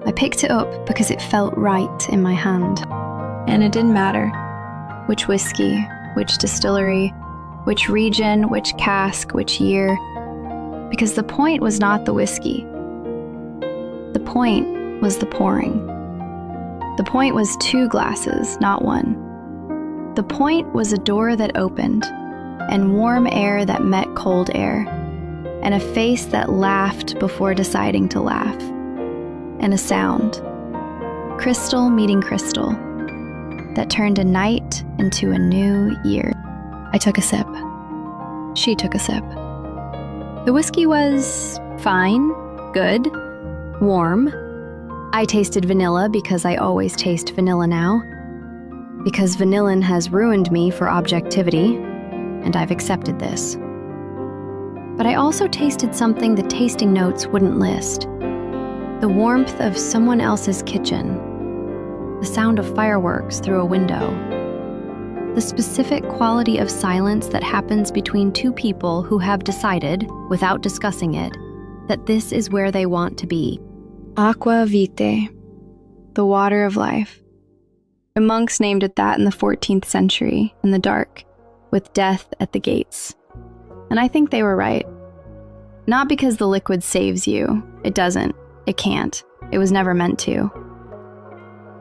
I picked it up because it felt right in my hand. And it didn't matter which whiskey, which distillery, which region, which cask, which year, because the point was not the whiskey. The point was the pouring. The point was 2 glasses, not 1. The point was a door that opened, and warm air that met cold air, and a face that laughed before deciding to laugh, and a sound, crystal meeting crystal, that turned a night into a new year. I took a sip. She took a sip. The whiskey was fine, good, warm. I tasted vanilla because I always taste vanilla now, because vanillin has ruined me for objectivity, and I've accepted this. But I also tasted something the tasting notes wouldn't list. The warmth of someone else's kitchen, the sound of fireworks through a window, the specific quality of silence that happens between 2 people who have decided, without discussing it, that this is where they want to be. Aqua vitae, the water of life. The monks named it that in the 14th century, in the dark, with death at the gates. And I think they were right. Not because the liquid saves you. It doesn't. It can't. It was never meant to.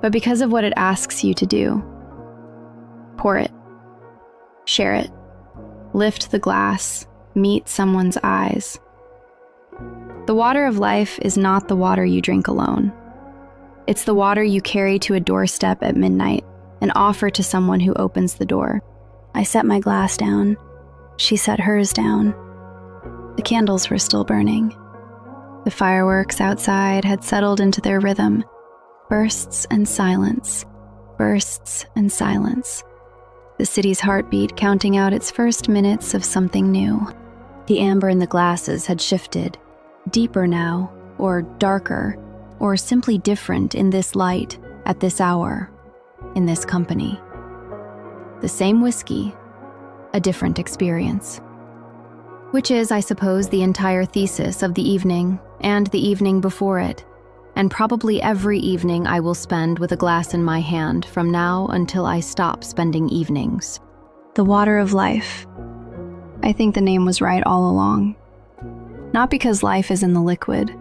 But because of what it asks you to do. Pour it. Share it. Lift the glass. Meet someone's eyes. The water of life is not the water you drink alone. It's the water you carry to a doorstep at midnight and offer to someone who opens the door. I set my glass down. She set hers down. The candles were still burning. The fireworks outside had settled into their rhythm. Bursts and silence. Bursts and silence. The city's heartbeat counting out its first minutes of something new. The amber in the glasses had shifted, deeper now, or darker, or simply different in this light, at this hour, in this company. The same whiskey, a different experience. Which is, I suppose, the entire thesis of the evening, and the evening before it, and probably every evening I will spend with a glass in my hand from now until I stop spending evenings. The water of life. I think the name was right all along. Not because life is in the liquid,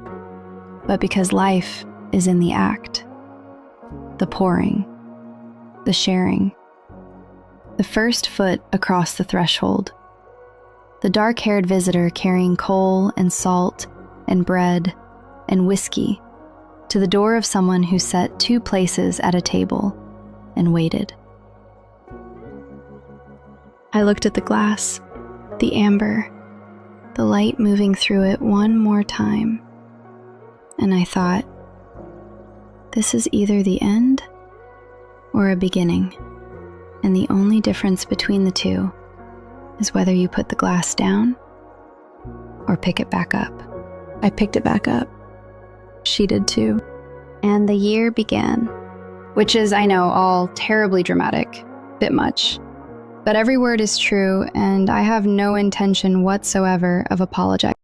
but because life is in the act. The pouring, the sharing, the first foot across the threshold, the dark-haired visitor carrying coal and salt and bread and whiskey to the door of someone who sat 2 places at a table and waited. I looked at the glass, the amber, the light moving through it one more time, and I thought, this is either the end or a beginning, and the only difference between the 2 is whether you put the glass down or pick it back up. I picked it back up. She did too. And the year began, which is, I know, all terribly dramatic, bit much. But every word is true, and I have no intention whatsoever of apologizing.